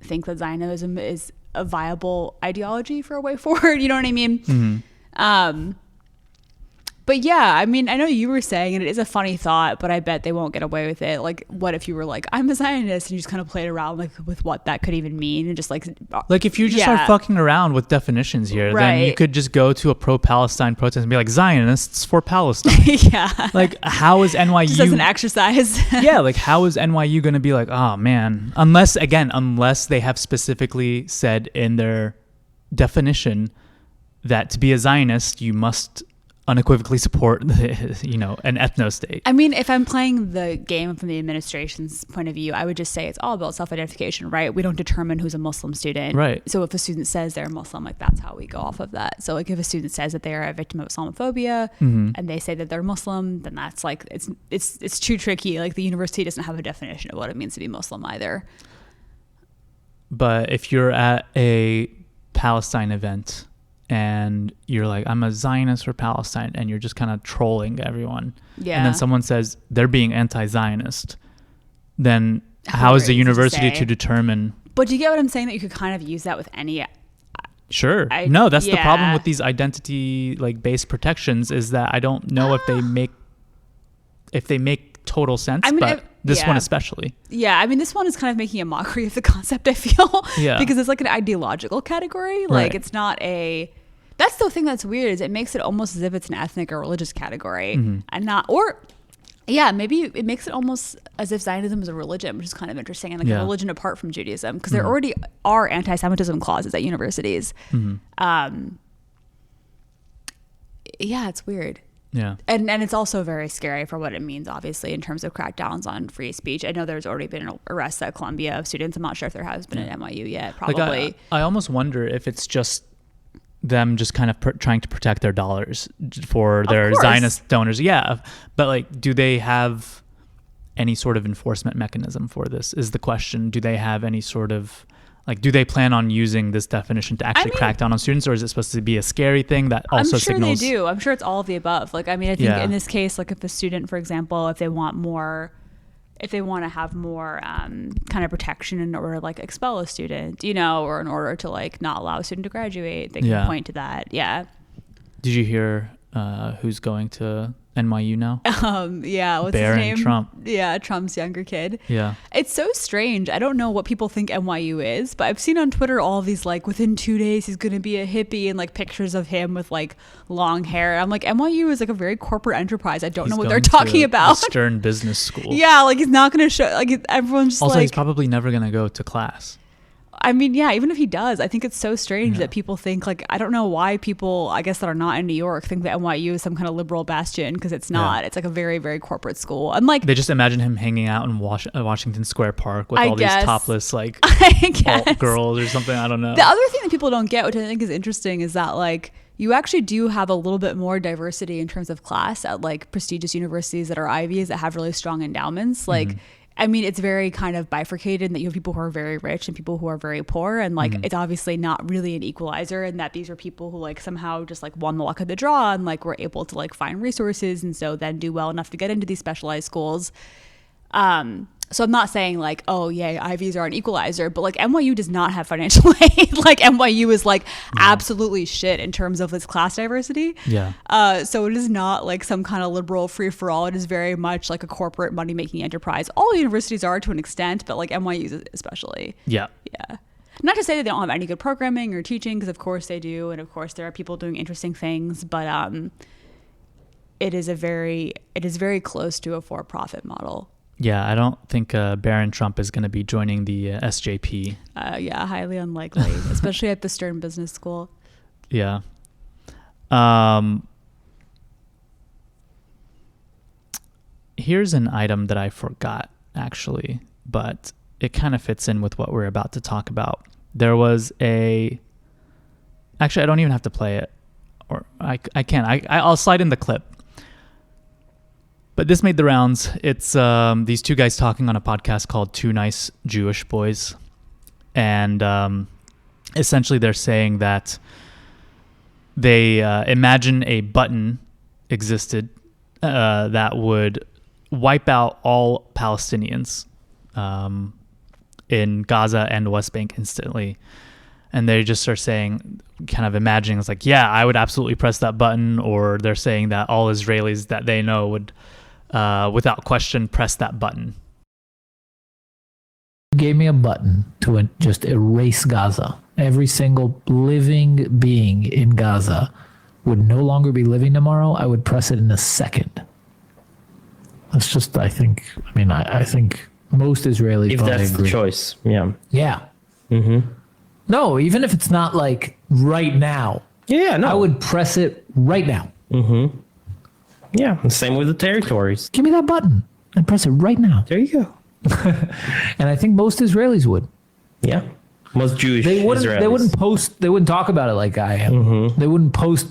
think that Zionism is a viable ideology for a way forward. You know what I mean? Mm-hmm. But yeah, I mean, I know you were saying, and it is a funny thought, but I bet they won't get away with it. Like, what if you were like, I'm a Zionist, and you just kind of played around like with what that could even mean, and just like if you just start fucking around with definitions here, then you could just go to a pro-Palestine protest and be like, Zionists for Palestine. Like, how is NYU just as an exercise? Like, how is NYU going to be like, oh man, unless they have specifically said in their definition that to be a Zionist you must unequivocally support an ethno-state. I mean, if I'm playing the game from the administration's point of view, I would just say it's all about self-identification, right? We don't determine who's a Muslim student. Right. So if a student says they're Muslim, like, that's how we go off of that. So like if a student says that they're a victim of Islamophobia and they say that they're Muslim, then that's like, it's too tricky. Like, the university doesn't have a definition of what it means to be Muslim either. But if you're at a Palestine event and you're like, I'm a Zionist for Palestine, and you're just kind of trolling everyone. Yeah. And then someone says they're being anti-Zionist, then how is the university to determine? But do you get what I'm saying? That you could kind of use that with any. Sure. No, that's the problem with these identity like based protections, is that I don't know if they make total sense. I mean, this one especially. Yeah, I mean, this one is kind of making a mockery of the concept, I feel. Yeah. Because it's like an ideological category. Like, it's not a. That's the thing that's weird, is it makes it almost as if it's an ethnic or religious category, and not, or maybe it makes it almost as if Zionism is a religion, which is kind of interesting, and like a religion apart from Judaism, because there already are anti-Semitism clauses at universities. It's weird. Yeah. And it's also very scary for what it means, obviously, in terms of crackdowns on free speech. I know there's already been arrests at Columbia of students. I'm not sure if there has been at NYU yet. Probably. Like I almost wonder if it's just them just kind of trying to protect their dollars for their Zionist donors. Yeah. But like, do they have any sort of enforcement mechanism for this is the question. Do they have any sort of, like, do they plan on using this definition to actually crack down on students, or is it supposed to be a scary thing that also signals? I'm sure they do. I'm sure it's all of the above. Like, I mean, I think in this case, like if a student, for example, if they want to have more kind of protection in order to like expel a student, or in order to like not allow a student to graduate, they can point to that. Yeah. Did you hear who's going to NYU now. Yeah, what's Barron his name? Trump. Yeah, Trump's younger kid. Yeah. It's so strange. I don't know what people think NYU is, but I've seen on Twitter all these like within 2 days he's going to be a hippie and like pictures of him with like long hair. I'm like, NYU is like a very corporate enterprise. I don't know what they're talking about. The Stern Business School. Yeah, like he's not going to show, like everyone's just also, like. He's probably never going to go to class. I mean, yeah, even if he does, I think it's so strange that people think like, I don't know why people, I guess that are not in New York, think that NYU is some kind of liberal bastion, because it's not. It's like a very, very corporate school. And like, they just imagine him hanging out in Washington Square Park with all these topless like alt girls or something. I don't know. The other thing that people don't get, which I think is interesting, is that like you actually do have a little bit more diversity in terms of class at like prestigious universities that are Ivies that have really strong endowments. Like, I mean, it's very kind of bifurcated in that you have people who are very rich and people who are very poor. And like, it's obviously not really an equalizer, and that these are people who like somehow just like won the luck of the draw and like were able to like find resources and so then do well enough to get into these specialized schools. So I'm not saying like, oh yeah, Ivies are an equalizer, but like NYU does not have financial aid. Like NYU is like absolutely shit in terms of its class diversity. Yeah. So it is not like some kind of liberal free for all. It is very much like a corporate money making enterprise. All universities are to an extent, but like NYU especially. Yeah. Yeah. Not to say that they don't have any good programming or teaching, because of course they do, and of course there are people doing interesting things, but it is very close to a for-profit model. Yeah, I don't think Barron Trump is going to be joining the SJP. Yeah, highly unlikely, especially at the Stern Business School. Yeah. Here's an item that I forgot, actually, but it kind of fits in with what we're about to talk about. There was actually, I don't even have to play it, or I can. I'll slide in the clip. But this made the rounds. It's these two guys talking on a podcast called Two Nice Jewish Boys. And essentially they're saying that they imagine a button existed that would wipe out all Palestinians in Gaza and West Bank instantly. And they just are saying, kind of imagining, it's like, yeah, I would absolutely press that button. Or they're saying that all Israelis that they know would, without question, press that button. Gave me a button to just erase Gaza. Every single living being in Gaza would no longer be living tomorrow. I would press it in a second. That's just, I think most Israelis if that's agree. The choice. Yeah. Yeah. Mm-hmm. No, even if it's not like right now. Yeah, no. I would press it right now. Mm-hmm. Yeah, same with the territories. Give me that button and press it right now. There you go. And I think most Israelis would. Yeah. Most Jewish Israelis. They wouldn't talk about it like I am. Mm-hmm.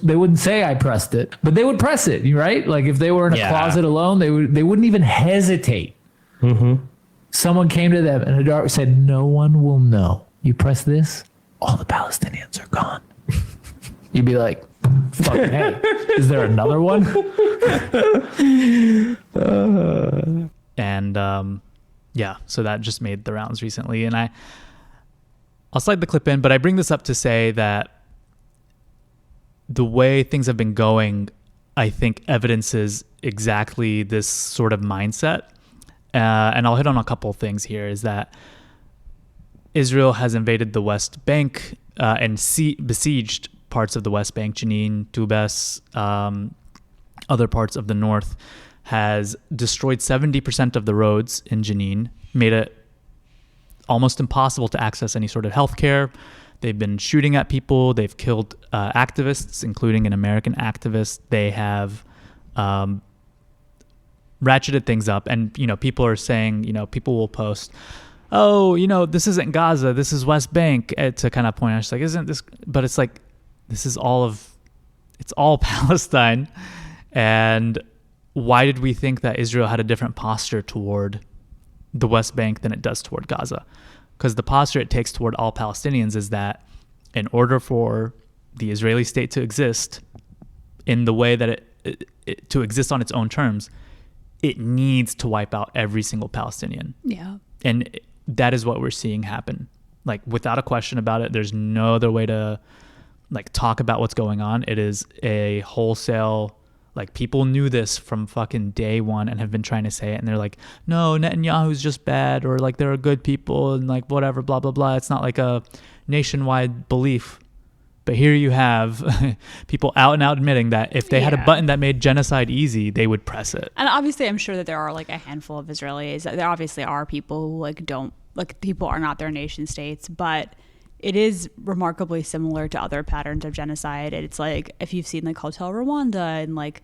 They wouldn't say I pressed it, but they would press it, right? Like if they were in a closet alone, they wouldn't even hesitate. Mm-hmm. Someone came to them and said, no one will know. You press this, all the Palestinians are gone. You'd be like, fucking hey, is there another one? And yeah, so that just made the rounds recently. And I'll slide the clip in, but I bring this up to say that the way things have been going, I think evidences exactly this sort of mindset. And I'll hit on a couple of things here, is that Israel has invaded the West Bank and besieged parts of the West Bank, Jenin, Tubes, other parts of the north, has destroyed 70% of the roads in Jenin, made it almost impossible to access any sort of healthcare. They've been shooting at people. They've killed activists, including an American activist. They have ratcheted things up. And, people are saying, people will post, oh, this isn't Gaza, this is West Bank, to kind of point out, it's like, isn't this, but it's like, it's all Palestine. And why did we think that Israel had a different posture toward the West Bank than it does toward Gaza? Because the posture it takes toward all Palestinians is that in order for the Israeli state to exist in the way that it to exist on its own terms, it needs to wipe out every single Palestinian. Yeah. And that is what we're seeing happen. Like, without a question about it, there's no other way to talk about what's going on. It is a wholesale, Like, people knew this from fucking day one and have been trying to say it. And they're like, no, Netanyahu's just bad, or like there are good people and like whatever, blah, blah, blah. It's not like a nationwide belief. But here you have people out and out admitting that if they had a button that made genocide easy, they would press it. And obviously, I'm sure that there are like a handful of Israelis. There obviously are people who like don't, like, people are not their nation states, but it is remarkably similar to other patterns of genocide. It's like, if you've seen like Hotel Rwanda and like,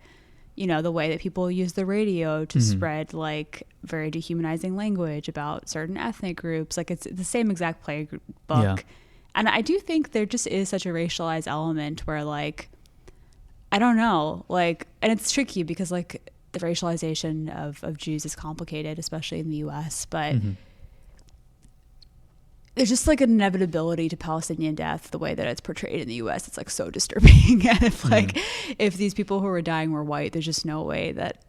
you know, the way that people use the radio to spread like very dehumanizing language about certain ethnic groups, like it's the same exact playbook. Yeah. And I do think there just is such a racialized element where, like, I don't know, like, and it's tricky because, like, the racialization of Jews is complicated, especially in the U.S., but there's just, like, an inevitability to Palestinian death the way that it's portrayed in the U.S. It's, like, so disturbing. And if, like, if these people who were dying were white, there's just no way that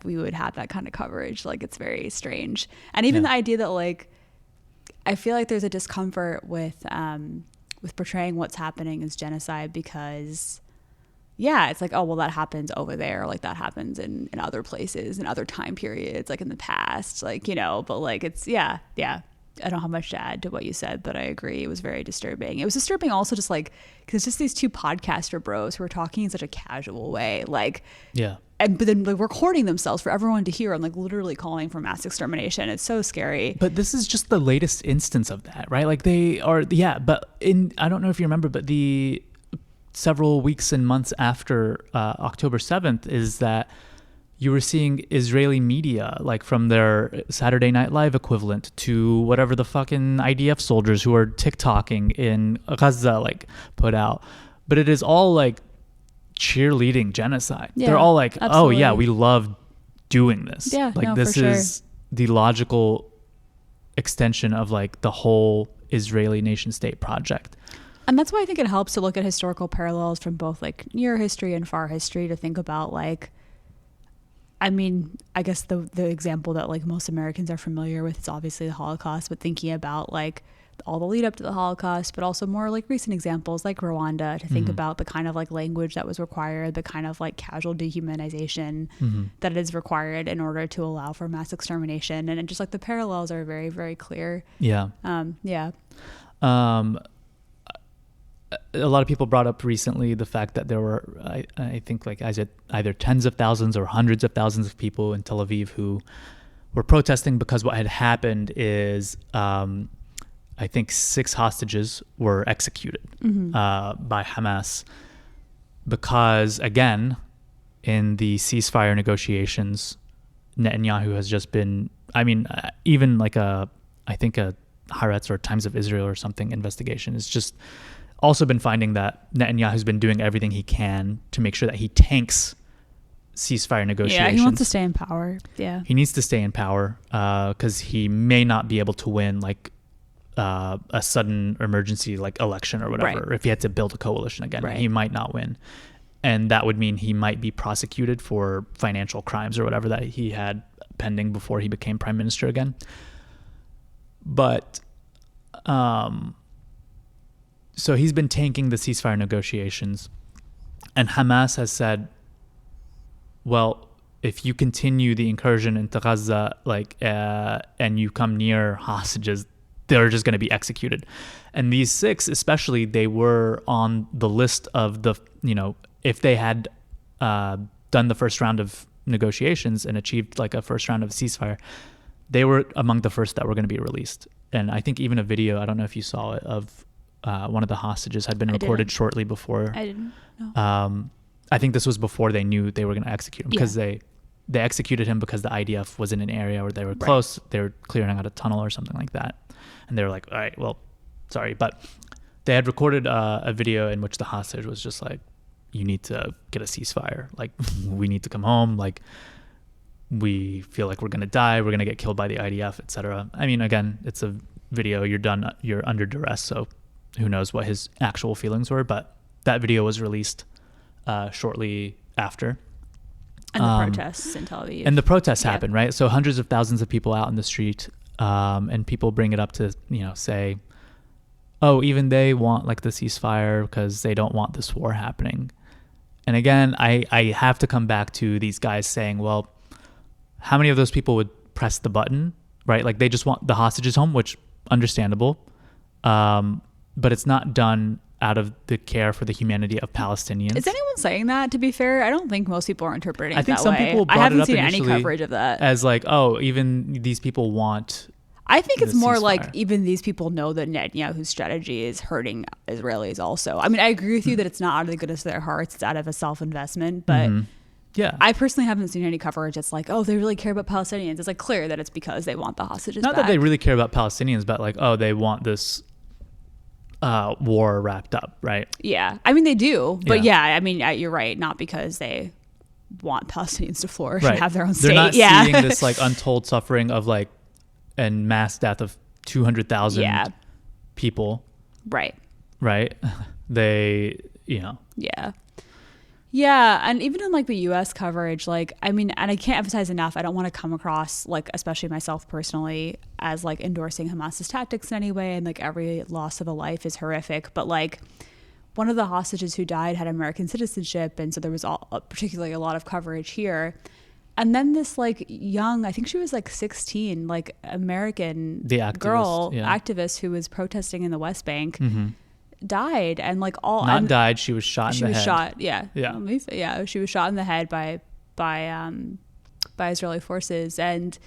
we would have that kind of coverage. Like, it's very strange. And even the idea that, like, I feel like there's a discomfort with portraying what's happening as genocide because, it's like, oh, well, that happens over there. Like, that happens in other places, in other time periods, like in the past, like, you know, but like, it's, I don't have much to add to what you said, but I agree. It was very disturbing. It was disturbing also just like, because it's just these two podcaster bros who are talking in such a casual way. Like, but then like recording themselves for everyone to hear and like literally calling for mass extermination. It's so scary. But this is just the latest instance of that, right? Like they are, but I don't know if you remember, but the several weeks and months after October 7th is that you were seeing Israeli media, like from their Saturday Night Live equivalent to whatever the fucking IDF soldiers who are TikToking in Gaza, like, put out. But it is all like cheerleading genocide. They're all like, absolutely. Oh yeah, we love doing this. This is the logical extension of like the whole Israeli nation state project. And that's why I think it helps to look at historical parallels from both like near history and far history to think about like, I mean, I guess the example that like most Americans are familiar with is obviously the Holocaust, but thinking about like all the lead up to the Holocaust, but also more like recent examples like Rwanda, to think about the kind of like language that was required, the kind of like casual dehumanization that is required in order to allow for mass extermination. And just like the parallels are very, very clear. A lot of people brought up recently the fact that there were, I think, like either tens of thousands or hundreds of thousands of people in Tel Aviv who were protesting because what had happened is, I think 6 hostages were executed by Hamas because, again, in the ceasefire negotiations, Netanyahu has just been, I mean, even like I think a Haaretz or Times of Israel or something investigation is just also been finding that Netanyahu's been doing everything he can to make sure that he tanks ceasefire negotiations. Yeah, he wants to stay in power. Yeah. He needs to stay in power because he may not be able to win like a sudden emergency like election or whatever. Right. If he had to build a coalition again, he might not win. And that would mean he might be prosecuted for financial crimes or whatever that he had pending before he became prime minister again. But so he's been tanking the ceasefire negotiations, and Hamas has said, well, if you continue the incursion into Gaza, like, and you come near hostages, they're just going to be executed. And these 6, especially, they were on the list of the, you know, if they had done the first round of negotiations and achieved like a first round of ceasefire, they were among the first that were going to be released. And I think even a video, I don't know if you saw it, of one of the hostages had been reported shortly before. I didn't know. I think this was before they knew they were going to execute him because they executed him because the IDF was in an area where they were close. They were clearing out a tunnel or something like that. And they were like, all right, well, sorry. But they had recorded a video in which the hostage was just like, you need to get a ceasefire. Like, we need to come home. Like, we feel like we're going to die. We're going to get killed by the IDF, etc. I mean, again, it's a video. You're under duress. So who knows what his actual feelings were. But that video was released shortly after. And the protests in Tel Aviv. And the protests happened, right? So hundreds of thousands of people out in the street, and people bring it up to, say, oh, even they want like the ceasefire because they don't want this war happening. And again, I have to come back to these guys saying, well, how many of those people would press the button, right? Like they just want the hostages home, which understandable. But it's not done out of the care for the humanity of Palestinians. Is anyone saying that, to be fair? I don't think most people are interpreting it that way. I think some people brought I haven't it up seen any coverage of that. As like, oh, even these people want... I think it's more like even these people know that Netanyahu's strategy is hurting Israelis also. I mean, I agree with you that it's not out of the goodness of their hearts. It's out of a self-investment. But yeah, I personally haven't seen any coverage that's like, oh, they really care about Palestinians. It's like clear that it's because they want the hostages Not back. that they really care about Palestinians, but like, oh, they want this war wrapped up, right? Yeah. I mean, they do. But yeah, I mean, you're right. Not because they want Palestinians to flourish and have their own state. They're not seeing this like untold suffering of like and mass death of 200,000 people. Right. They, you know. Yeah. And even in like the US coverage, like, I mean, and I can't emphasize enough, I don't want to come across, like, especially myself personally, as like endorsing Hamas's tactics in any way. And like every loss of a life is horrific. But like one of the hostages who died had American citizenship. And so there was particularly a lot of coverage here. And then this like young, I think she was like 16, like American activist who was protesting in the West Bank, died. And like died, she was shot in the head. She was shot, yeah. She was shot in the head by Israeli forces. And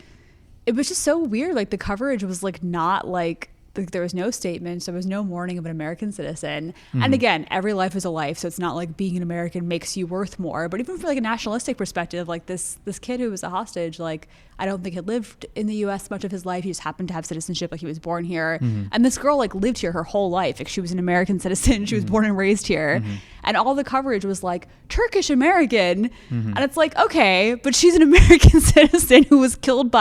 it was just so weird. Like the coverage was like not like there was no statements. There was no mourning of an American citizen. And again, every life is a life. So it's not like being an American makes you worth more. But even from like a nationalistic perspective, like this kid who was a hostage, like I don't think had lived in the US much of his life. He just happened to have citizenship. Like he was born here. And this girl like lived here her whole life. Like she was an American citizen. She was born and raised here. And all the coverage was like Turkish American. And it's like, okay, but she's an American citizen who was killed.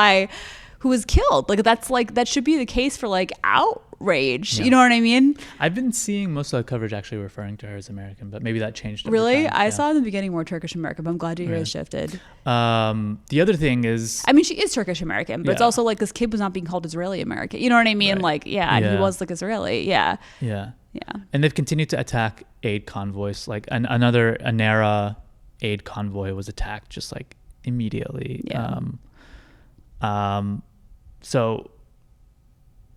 Like that should be the case for like outrage. You know what I mean? I've been seeing most of the coverage actually referring to her as American, but maybe that changed over really time. I saw in the beginning more Turkish American, but I'm glad to hear it shifted. The other thing is, I mean, she is Turkish American, but it's also like this kid was not being called Israeli American. You know what I mean? Like and he was like Israeli. Yeah. And they've continued to attack aid convoys. Like another ANERA aid convoy was attacked just like immediately. So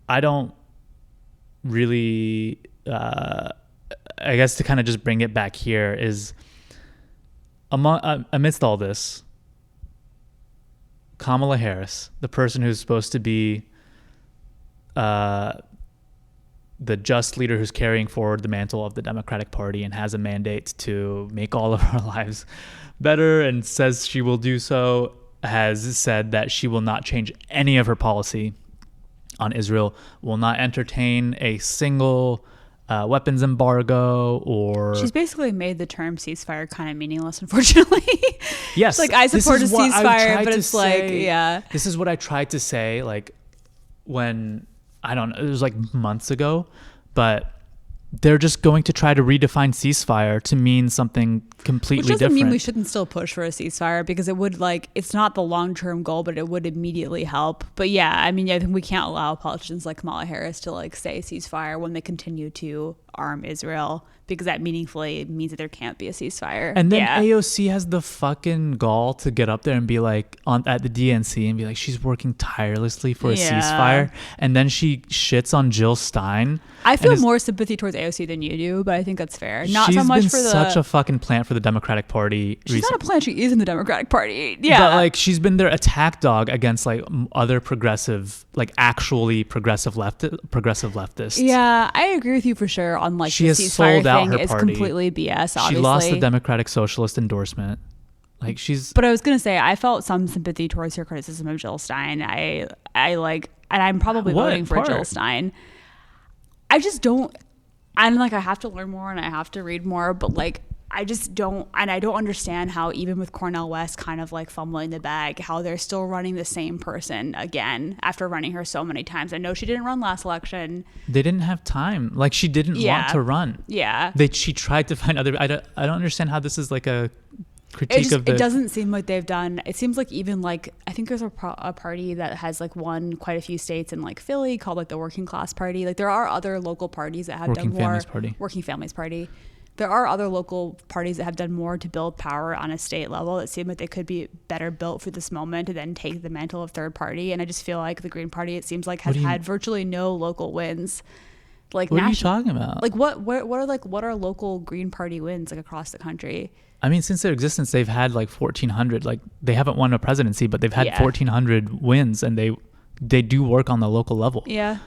I don't really, I guess to kind of just bring it back here is amidst all this, Kamala Harris, the person who's supposed to be the just leader who's carrying forward the mantle of the Democratic Party and has a mandate to make all of our lives better and says she will do so, has said that she will not change any of her policy on Israel, will not entertain a single weapons embargo or... She's basically made the term ceasefire kind of meaningless, unfortunately. Yes. Like, I support a ceasefire, but it's like, This is what I tried to say, like, when, I don't know, it was like months ago, but they're just going to try to redefine ceasefire to mean something completely different. Which doesn't mean we shouldn't still push for a ceasefire, because it would, like, it's not the long-term goal, but it would immediately help. But yeah, I mean, I think we can't allow politicians like Kamala Harris to like say ceasefire when they continue to arm Israel, because that meaningfully means that there can't be a ceasefire. And then AOC has the fucking gall to get up there and be like at the DNC and be like, she's working tirelessly for a ceasefire, and then she shits on Jill Stein. I feel more sympathy towards AOC than you do, but I think that's fair. Not so much for the... She's been such a fucking plant for the Democratic Party. She's not a plant, she is in the Democratic Party. Yeah. But like, she's been their attack dog against like other progressive, like actually progressive leftists. Yeah, I agree with you for sure on like she has sold out her is party. Completely BS, obviously. She lost the Democratic Socialist endorsement. Like But I was gonna say, I felt some sympathy towards her criticism of Jill Stein. I like, and I'm probably voting for Jill Stein. I just don't. I'm like, I have to learn more and I have to read more, but like, I just don't, and I don't understand how even with Cornel West kind of like fumbling the bag, how they're still running the same person again after running her so many times. I know she didn't run last election. They didn't have time. Like, she didn't want to run. Yeah. She tried to find other. I don't understand how this is like a critique of it doesn't seem like they've done. It seems like even like, I think there's a party that has like won quite a few states in like Philly called like the Working Class Party. Like there are other local parties that have done more. Working Families Party. there are other local parties that have done more to build power on a state level that seem like they could be better built for this moment to then take the mantle of third party. And I just feel like the Green Party, it seems like, has had virtually no local wins. Like, what are you talking about? Like, what are local Green Party wins like across the country? I mean, since their existence, they've had like 1,400. Like, they haven't won a presidency, but they've had 1,400 wins, and they do work on the local level. Yeah.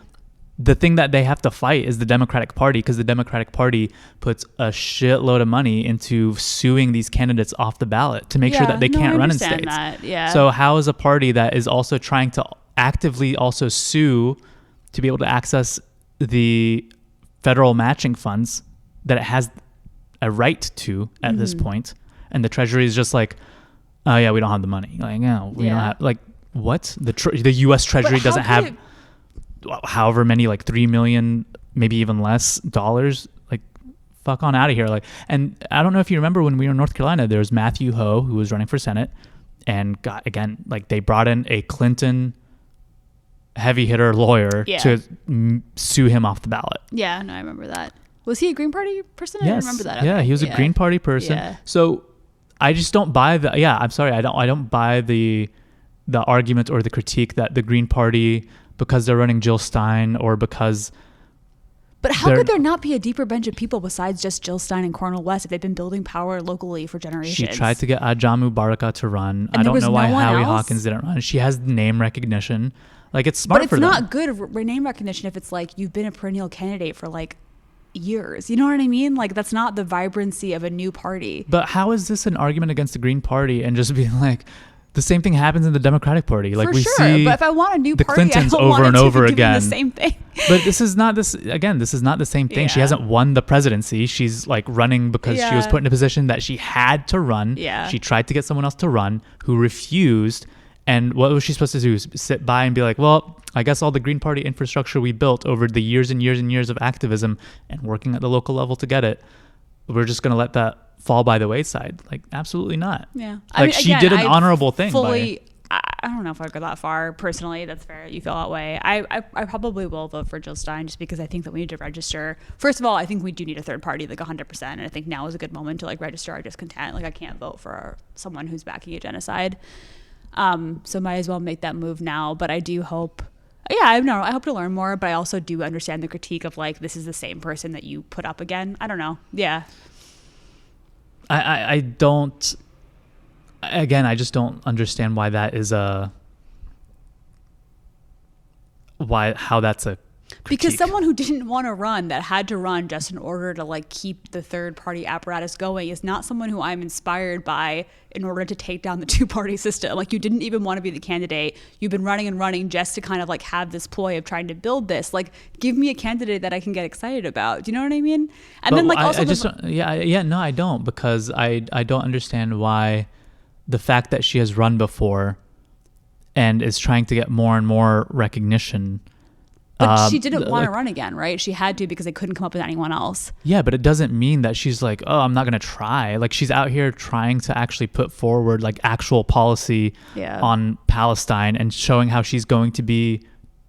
The thing that they have to fight is the Democratic Party, because the Democratic Party puts a shitload of money into suing these candidates off the ballot to make sure that they can't run in states. That. Yeah. So how is a party that is also trying to actively also sue to be able to access the federal matching funds that it has a right to at this point, and the Treasury is just like, oh yeah, we don't have the money. Like, no, we don't have, like, what? The U.S. Treasury doesn't have however many, like 3 million, maybe even less dollars. Like, fuck on out of here. Like, and I don't know if you remember when we were in North Carolina, there was Matthew Ho, who was running for Senate, and got, again, like, they brought in a Clinton heavy hitter lawyer to sue him off the ballot. Yeah, no, I remember that. Was he a Green Party person? Yes. I don't remember that. Yeah, he was a Green Party person. Yeah. So I just don't buy the. Yeah, I'm sorry. I don't buy the argument or the critique that the Green Party, because they're running Jill Stein or because. But how could there not be a deeper bench of people besides just Jill Stein and Cornel West if they've been building power locally for generations? She tried to get Ajamu Baraka to run. And I don't know why Howie Hawkins didn't run. She has name recognition. Like, it's smart for them. But it's not good name recognition if it's like you've been a perennial candidate for like years. You know what I mean? Like, that's not the vibrancy of a new party. But how is this an argument against the Green Party and just being like, the same thing happens in the Democratic Party? Like, we see but if I want a new the party, Clintons I don't over want and it to over be again. The same thing. But this is not the same thing. She hasn't won the presidency. She's like running because she was put in a position that she had to run. Yeah. She tried to get someone else to run who refused. And what was she supposed to do? Sit by and be like, well, I guess all the Green Party infrastructure we built over the years and years and years of activism and working at the local level to get it, we're just going to let that fall by the wayside? Like, absolutely not. Yeah. Like, I mean, she did an honorable thing. I don't know if I'd go that far personally. That's fair. You feel that way. I probably will vote for Jill Stein just because I think that we need to register. First of all, I think we do need a third party, like 100%. And I think now is a good moment to like register our discontent. Like, I can't vote for someone who's backing a genocide. So might as well make that move now. But I do hope, I hope to learn more, but I also do understand the critique of like, this is the same person that you put up again. I don't know. Yeah. I don't, again, I just don't understand why that is how that's a critique. Because someone who didn't want to run, that had to run just in order to like keep the third party apparatus going, is not someone who I'm inspired by in order to take down the two-party system. Like, you didn't even want to be the candidate. You've been running and running just to kind of like have this ploy of trying to build this. Like, give me a candidate that I can get excited about. Do you know what I mean? And then like also no, I don't, because I don't understand why the fact that she has run before and is trying to get more and more recognition. But she didn't want to run again, right? She had to because they couldn't come up with anyone else. Yeah, but it doesn't mean that she's like, oh, I'm not going to try. Like, she's out here trying to actually put forward like actual policy on Palestine and showing how she's going to be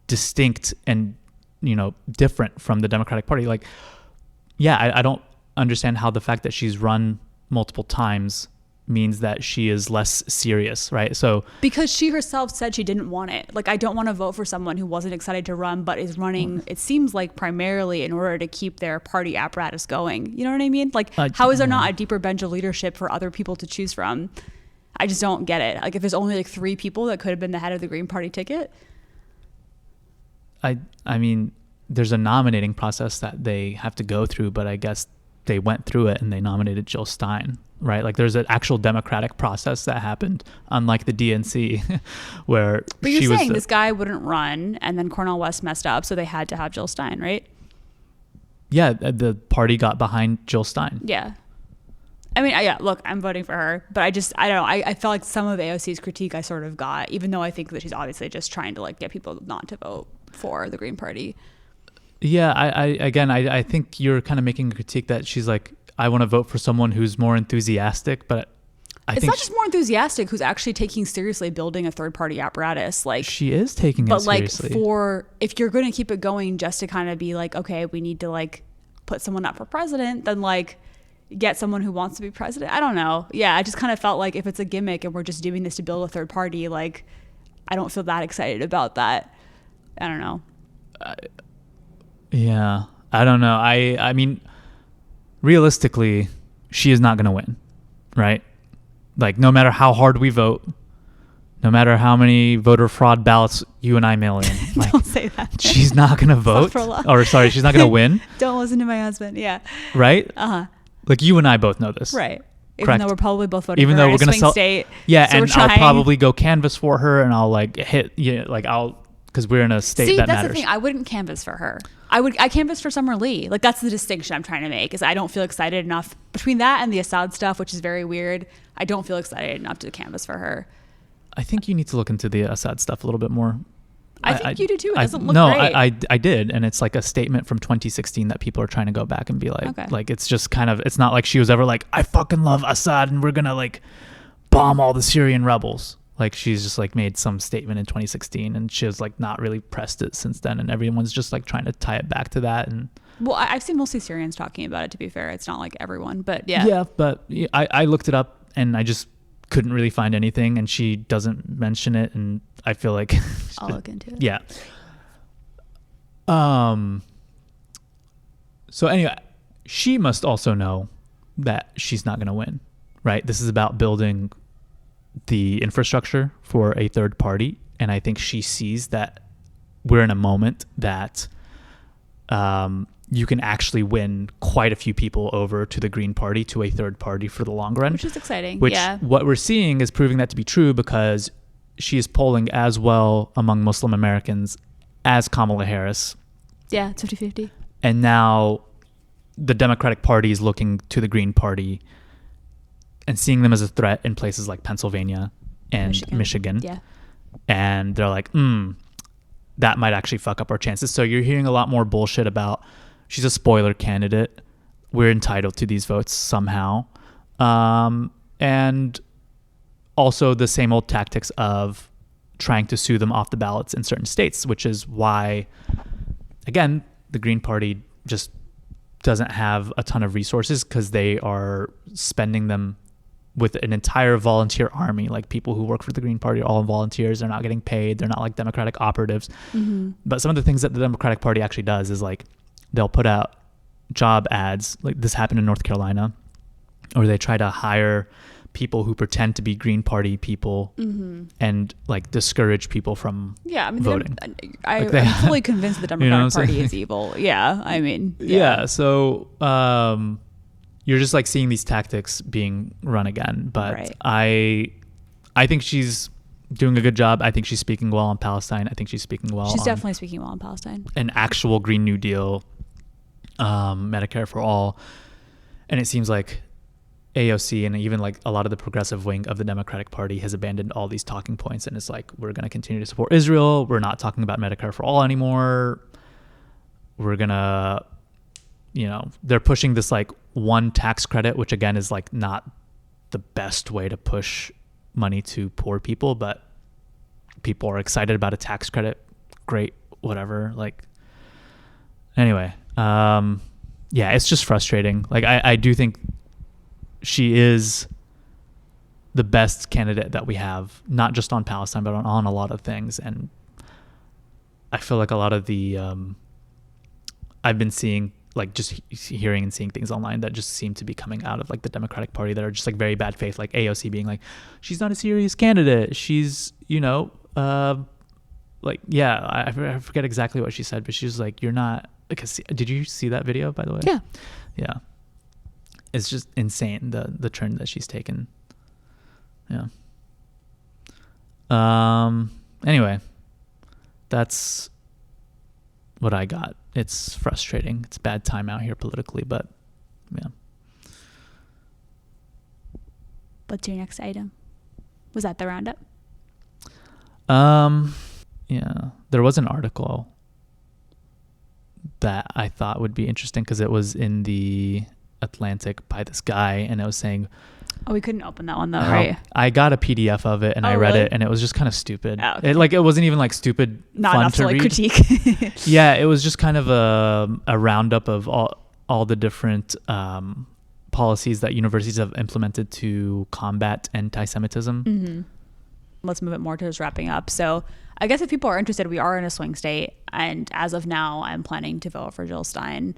distinct and, different from the Democratic Party. Like, I don't understand how the fact that she's run multiple times means that she is less serious, right? So because she herself said she didn't want it. Like, I don't want to vote for someone who wasn't excited to run but is running, it seems like, primarily in order to keep their party apparatus going. You know what I mean? Like, how is there not a deeper bench of leadership for other people to choose from? I just don't get it. Like, if there's only like 3 people that could have been the head of the Green Party ticket. I mean, there's a nominating process that they have to go through, but I guess they went through it and they nominated Jill Stein, right? Like, there's an actual democratic process that happened, unlike the DNC, where but you're saying this guy wouldn't run, and then Cornel West messed up, so they had to have Jill Stein, right? Yeah, the party got behind Jill Stein. Yeah. I mean, look, I'm voting for her, but I don't know. I felt like some of AOC's critique I sort of got, even though I think that she's obviously just trying to like get people not to vote for the Green Party. Yeah, I think you're kind of making a critique that she's like, I want to vote for someone who's more enthusiastic, but it's not just more enthusiastic, who's actually taking seriously building a third party apparatus. Like, she is taking it seriously. But if you're going to keep it going just to kind of be like, okay, we need to like put someone up for president, then like get someone who wants to be president. I don't know. Yeah, I just kind of felt like if it's a gimmick and we're just doing this to build a third party, like I don't feel that excited about that. I don't know. Yeah, I don't know. I mean, realistically, she is not going to win, right? Like, no matter how hard we vote, no matter how many voter fraud ballots you and I mail in, like, don't say that. She's not going to vote. Or sorry, she's not going to win. Don't listen to my husband. Yeah. Right? Like, you and I both know this. Right. Correct? Even though we're probably both voting Even for though her we're in a gonna swing state. Yeah, so and I'll probably go canvass for her, and I'll like hit, like because we're in a state that that's matters. The thing. I wouldn't canvass for her. I canvass for Summer Lee. Like, that's the distinction I'm trying to make, is I don't feel excited enough between that and the Assad stuff, which is very weird. I don't feel excited enough to canvass for her. I think you need to look into the Assad stuff a little bit more. I think you do too. It doesn't look great. I did, and it's like a statement from 2016 that people are trying to go back and be like, like it's just kind of, it's not like she was ever like, I fucking love Assad and we're gonna like bomb all the Syrian rebels. Like, she's just like made some statement in 2016, and she has like not really pressed it since then, and everyone's just like trying to tie it back to that. And well, I've seen mostly Syrians talking about it, to be fair. It's not like everyone, but yeah. Yeah, but I looked it up and I just couldn't really find anything, and she doesn't mention it, and I feel like I'll look into it. Yeah. So anyway, she must also know that she's not going to win, right? This is about building the infrastructure for a third party, and I think she sees that we're in a moment that you can actually win quite a few people over to the Green Party, to a third party for the long run. Which is exciting. Which what we're seeing is proving that to be true, because she is polling as well among Muslim Americans as Kamala Harris. Yeah, it's 50-50. And now the Democratic Party is looking to the Green Party and seeing them as a threat in places like Pennsylvania and Michigan. Yeah. And they're like, that might actually fuck up our chances. So you're hearing a lot more bullshit about, she's a spoiler candidate, we're entitled to these votes somehow. And also the same old tactics of trying to sue them off the ballots in certain states, which is why, again, the Green Party just doesn't have a ton of resources, because they are spending them with an entire volunteer army. Like, people who work for the Green Party are all volunteers. They're not getting paid. They're not like Democratic operatives. Mm-hmm. But some of the things that the Democratic Party actually does is like, they'll put out job ads. Like, this happened in North Carolina, or they try to hire people who pretend to be Green Party people and like discourage people from voting. I'm fully convinced the Democratic Party is evil. Yeah, I mean. Yeah, so you're just like seeing these tactics being run again. But I think she's doing a good job. I think she's speaking well on Palestine. I think she's speaking well. She's definitely speaking well on Palestine. An actual Green New Deal, Medicare for all. And it seems like AOC and even like a lot of the progressive wing of the Democratic Party has abandoned all these talking points, and it's like, we're going to continue to support Israel. We're not talking about Medicare for all anymore. We're going to, they're pushing this like one tax credit, which again is like not the best way to push money to poor people, but people are excited about a tax credit. Great, whatever. Like, anyway, it's just frustrating. Like, I do think she is the best candidate that we have, not just on Palestine, but on a lot of things. And I feel like a lot of the, I've been seeing, like, just hearing and seeing things online that just seem to be coming out of like the Democratic Party that are just like very bad faith, like AOC being like, she's not a serious candidate. She's, I forget exactly what she said, but she was like, you're not, like, did you see that video, by the way? Yeah. Yeah. It's just insane, the turn that she's taken. Yeah. Anyway, that's what I got. It's frustrating. It's a bad time out here politically, but yeah. What's your next item? Was that the roundup? Yeah. There was an article that I thought would be interesting because it was in the Atlantic by this guy, and it was saying, we couldn't open that one though, right? I got a PDF of it and I read it, and it was just kind of stupid. Oh, okay. It wasn't even like stupid, not fun enough to like read. critique. Yeah, it was just kind of a roundup of all the different policies that universities have implemented to combat anti-Semitism. Mm-hmm. Let's move it more towards wrapping up. So I guess if people are interested, we are in a swing state. And as of now, I'm planning to vote for Jill Stein.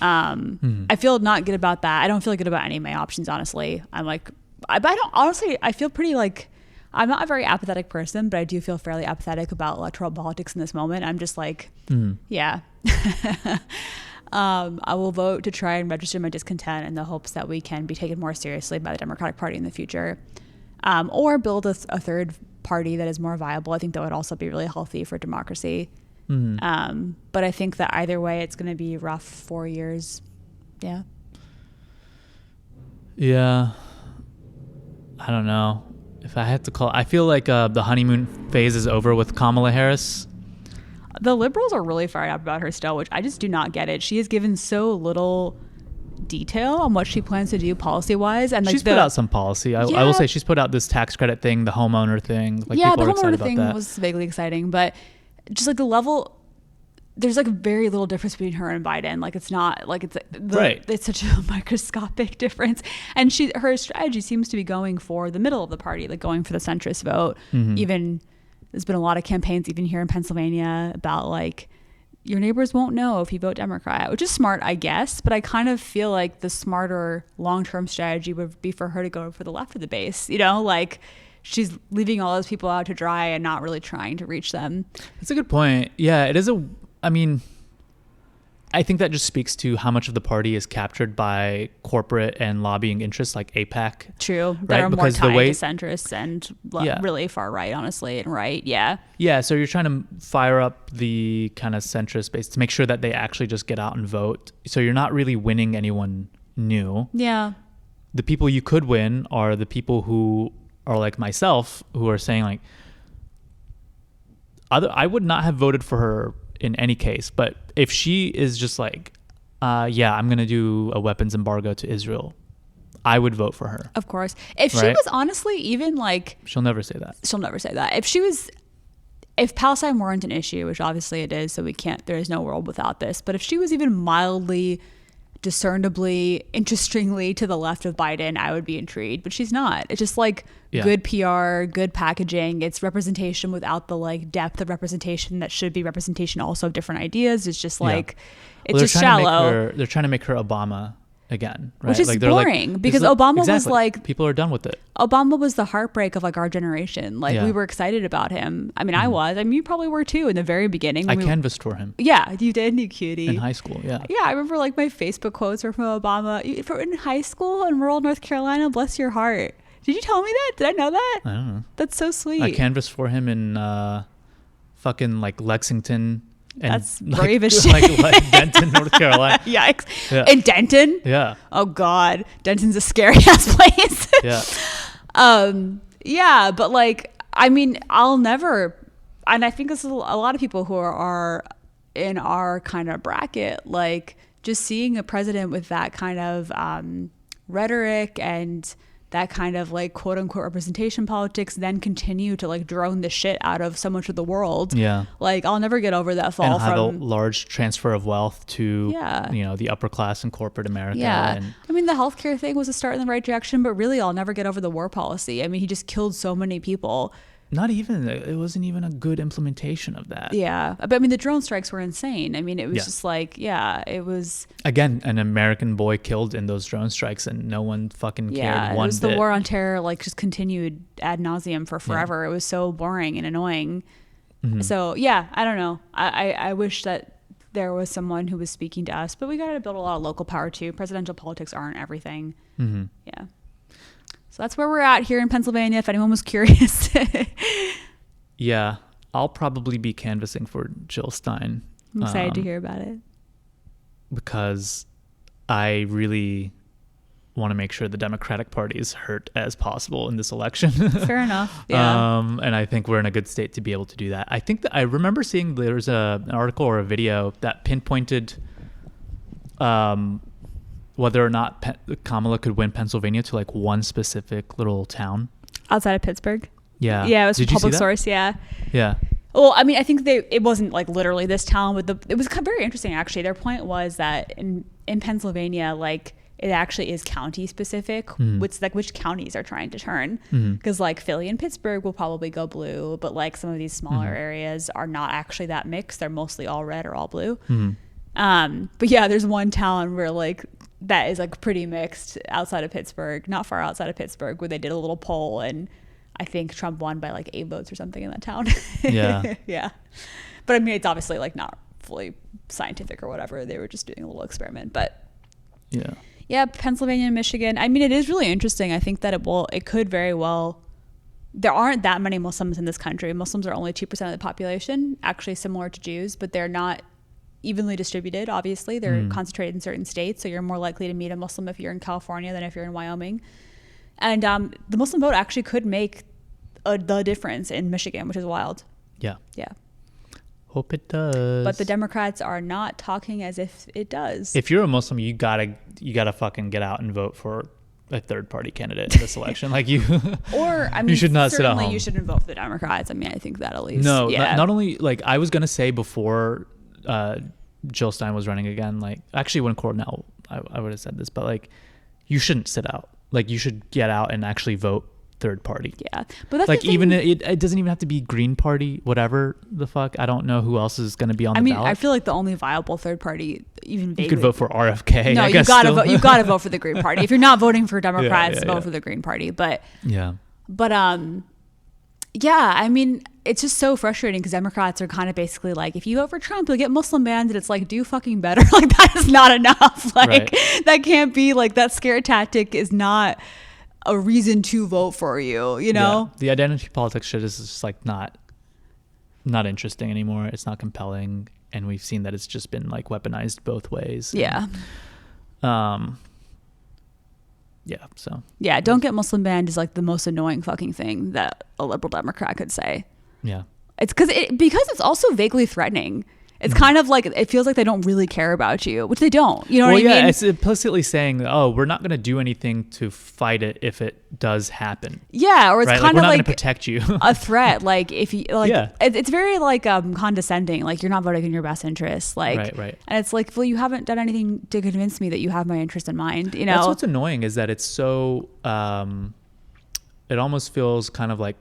I feel not good about that. I don't feel good about any of my options, honestly. I'm like, I don't, honestly, I feel pretty like, I'm not a very apathetic person, but I do feel fairly apathetic about electoral politics in this moment. I'm just like, yeah. I will vote to try and register my discontent in the hopes that we can be taken more seriously by the Democratic Party in the future. Or build a third party that is more viable. I think that would also be really healthy for democracy. But I think that either way, it's going to be rough 4 years. Yeah. Yeah. I don't know. If I had to call, I feel like the honeymoon phase is over with Kamala Harris. The liberals are really fired up about her still, which I just do not get it. She has given so little detail on what she plans to do policy-wise, and like she's put out some policy. I will say she's put out this tax credit thing, the homeowner thing. Like, yeah, people the are excited homeowner thing about that. was vaguely exciting, but just like the level, there's like very little difference between her and Biden. Like it's not like it's such a microscopic difference. And her strategy seems to be going for the middle of the party, like going for the centrist vote. Even there's been a lot of campaigns, even here in Pennsylvania, about like, your neighbors won't know if you vote Democrat, which is smart, I guess. But I kind of feel like the smarter long-term strategy would be for her to go for the left of the base. You know, like she's leaving all those people out to dry and not really trying to reach them. That's a good point. Yeah, it is I mean, I think that just speaks to how much of the party is captured by corporate and lobbying interests like AIPAC. True. That are more tied to centrists and really far right, honestly, and right. Yeah. Yeah. So you're trying to fire up the kind of centrist base to make sure that they actually just get out and vote. So you're not really winning anyone new. Yeah. The people you could win are the people who are like myself, who are saying like, I would not have voted for her in any case, but if she is just like, I'm going to do a weapons embargo to Israel, I would vote for her. Of course. If she was honestly even like... She'll never say that. If Palestine weren't an issue, which obviously it is, so there is no world without this, but if she was even mildly, discernibly, interestingly to the left of Biden, I would be intrigued, but she's not. It's just like good PR, good packaging. It's representation without the like depth of representation that should be representation also of different ideas. It's just like, it's just shallow. They're trying to make her Obama again, right? Which is like, boring because Obama was like, people are done with it. Obama was the heartbreak of like our generation. Like we were excited about him. I mean, I was. I mean, you probably were too in the very beginning. I canvassed for him. Yeah, you did, you cutie. In high school, yeah. Yeah, I remember like my Facebook quotes were from Obama. In high school in rural North Carolina, bless your heart. Did you tell me that? Did I know that? I don't know. That's so sweet. I canvassed for him in fucking like Lexington. And that's brave as shit. Like Denton, North Carolina. Yikes. Yeah. In Denton? Yeah. Oh God. Denton's a scary ass place. Yeah. But like, I mean, I'll never, and I think this is a lot of people who are in our kind of bracket, like just seeing a president with that kind of rhetoric and that kind of like quote unquote representation politics then continue to like drone the shit out of so much of the world. Yeah. Like I'll never get over that fall and have a large transfer of wealth to, the upper class and corporate America. Yeah. And I mean, the healthcare thing was a start in the right direction, but really I'll never get over the war policy. I mean, he just killed so many people. It wasn't even a good implementation of that. Yeah. But I mean, the drone strikes were insane. I mean, it was just like, it was. Again, an American boy killed in those drone strikes and no one fucking cared one bit. It was the war on terror, like just continued ad nauseum for forever. Yeah. It was so boring and annoying. Mm-hmm. So I don't know. I wish that there was someone who was speaking to us, but we got to build a lot of local power too. Presidential politics aren't everything. Mm-hmm. Yeah. So that's where we're at here in Pennsylvania, if anyone was curious. Yeah, I'll probably be canvassing for Jill Stein. I'm excited to hear about it. Because I really want to make sure the Democratic Party is hurt as possible in this election. Fair enough. Yeah. And I think we're in a good state to be able to do that. I think that I remember seeing there's an article or a video that pinpointed whether or not Kamala could win Pennsylvania to like one specific little town outside of Pittsburgh. Yeah. Yeah, it was a public source. Yeah. Yeah. Well, I mean, I think it wasn't like literally this town, but it was very interesting actually. Their point was that in Pennsylvania, like it actually is county specific. It's like which counties are trying to turn, because like Philly and Pittsburgh will probably go blue, but like some of these smaller areas are not actually that mixed. They're mostly all red or all blue. But yeah, there's one town where like that is like pretty mixed outside of Pittsburgh, not far outside of Pittsburgh, where they did a little poll and I think Trump won by like 8 votes or something in that town. Yeah. Yeah. But I mean, it's obviously like not fully scientific or whatever. They were just doing a little experiment, but yeah, Pennsylvania and Michigan. I mean, it is really interesting. I think that it could very well, there aren't that many Muslims in this country. Muslims are only 2% of the population, actually similar to Jews, but they're not evenly distributed. Obviously, they're concentrated in certain states. So you're more likely to meet a Muslim if you're in California than if you're in Wyoming. And the Muslim vote actually could make the difference in Michigan, which is wild. Yeah. Yeah. Hope it does. But the Democrats are not talking as if it does. If you're a Muslim, you gotta fucking get out and vote for a third party candidate in this election. Like you, or I mean, you should not sit at home. You shouldn't vote for the Democrats. I mean, I think that at least. No, not only like I was gonna say before Jill Stein was running again. Like actually, when Cornell, I would have said this, but like you shouldn't sit out. Like you should get out and actually vote third party. Yeah, but that's like even it doesn't even have to be Green Party, whatever the fuck. I don't know who else is going to be on the ballot. I feel like the only viable third party, even vaguely, you could vote for RFK. No, you gotta vote. You gotta vote for the Green Party. If you're not voting for Democrats, vote for the Green Party. But yeah. I mean, it's just so frustrating because Democrats are kind of basically like, if you vote for Trump, you'll get Muslim bans, and it's like, do fucking better. Like that is not enough. Like that can't be like that scare tactic is not a reason to vote for you, you know? Yeah. The identity politics shit is just like not interesting anymore. It's not compelling. And we've seen that it's just been like weaponized both ways. Yeah. Yeah. So. Yeah. Don't get Muslim banned is like the most annoying fucking thing that a liberal Democrat could say. Yeah. It's because it's also vaguely threatening. It's kind of like, it feels like they don't really care about you, which they don't. You know what I mean? Yeah, it's implicitly saying, oh, we're not going to do anything to fight it if it does happen. Yeah, or it's kind of we're not like going to protect you. A threat. Like if you like, it's very like condescending. Like you're not voting in your best interest. Like, right. And it's like, well, you haven't done anything to convince me that you have my interest in mind. You know, that's what's annoying is that it's so. It almost feels kind of like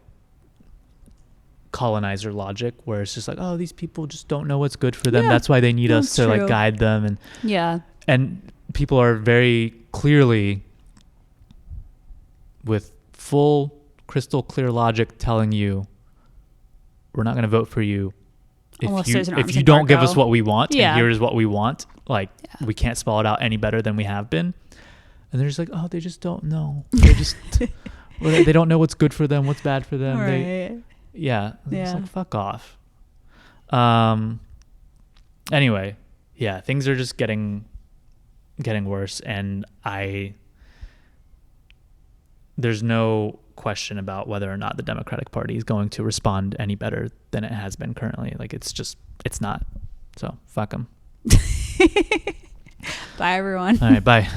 colonizer logic, where it's just like, oh, these people just don't know what's good for them. That's why they need us to like guide them, and people are very clearly with full crystal clear logic telling you we're not going to vote for you if you don't give us what we want, and here's what we want. Like we can't spell it out any better than we have been. And they're just like, oh, they just don't know. They just they don't know what's good for them, what's bad for them. Right. It's like, fuck off. Anyway, things are just getting worse, and there's no question about whether or not the Democratic Party is going to respond any better than it has been currently. Like it's not. So fuck them. Bye everyone. All right, bye.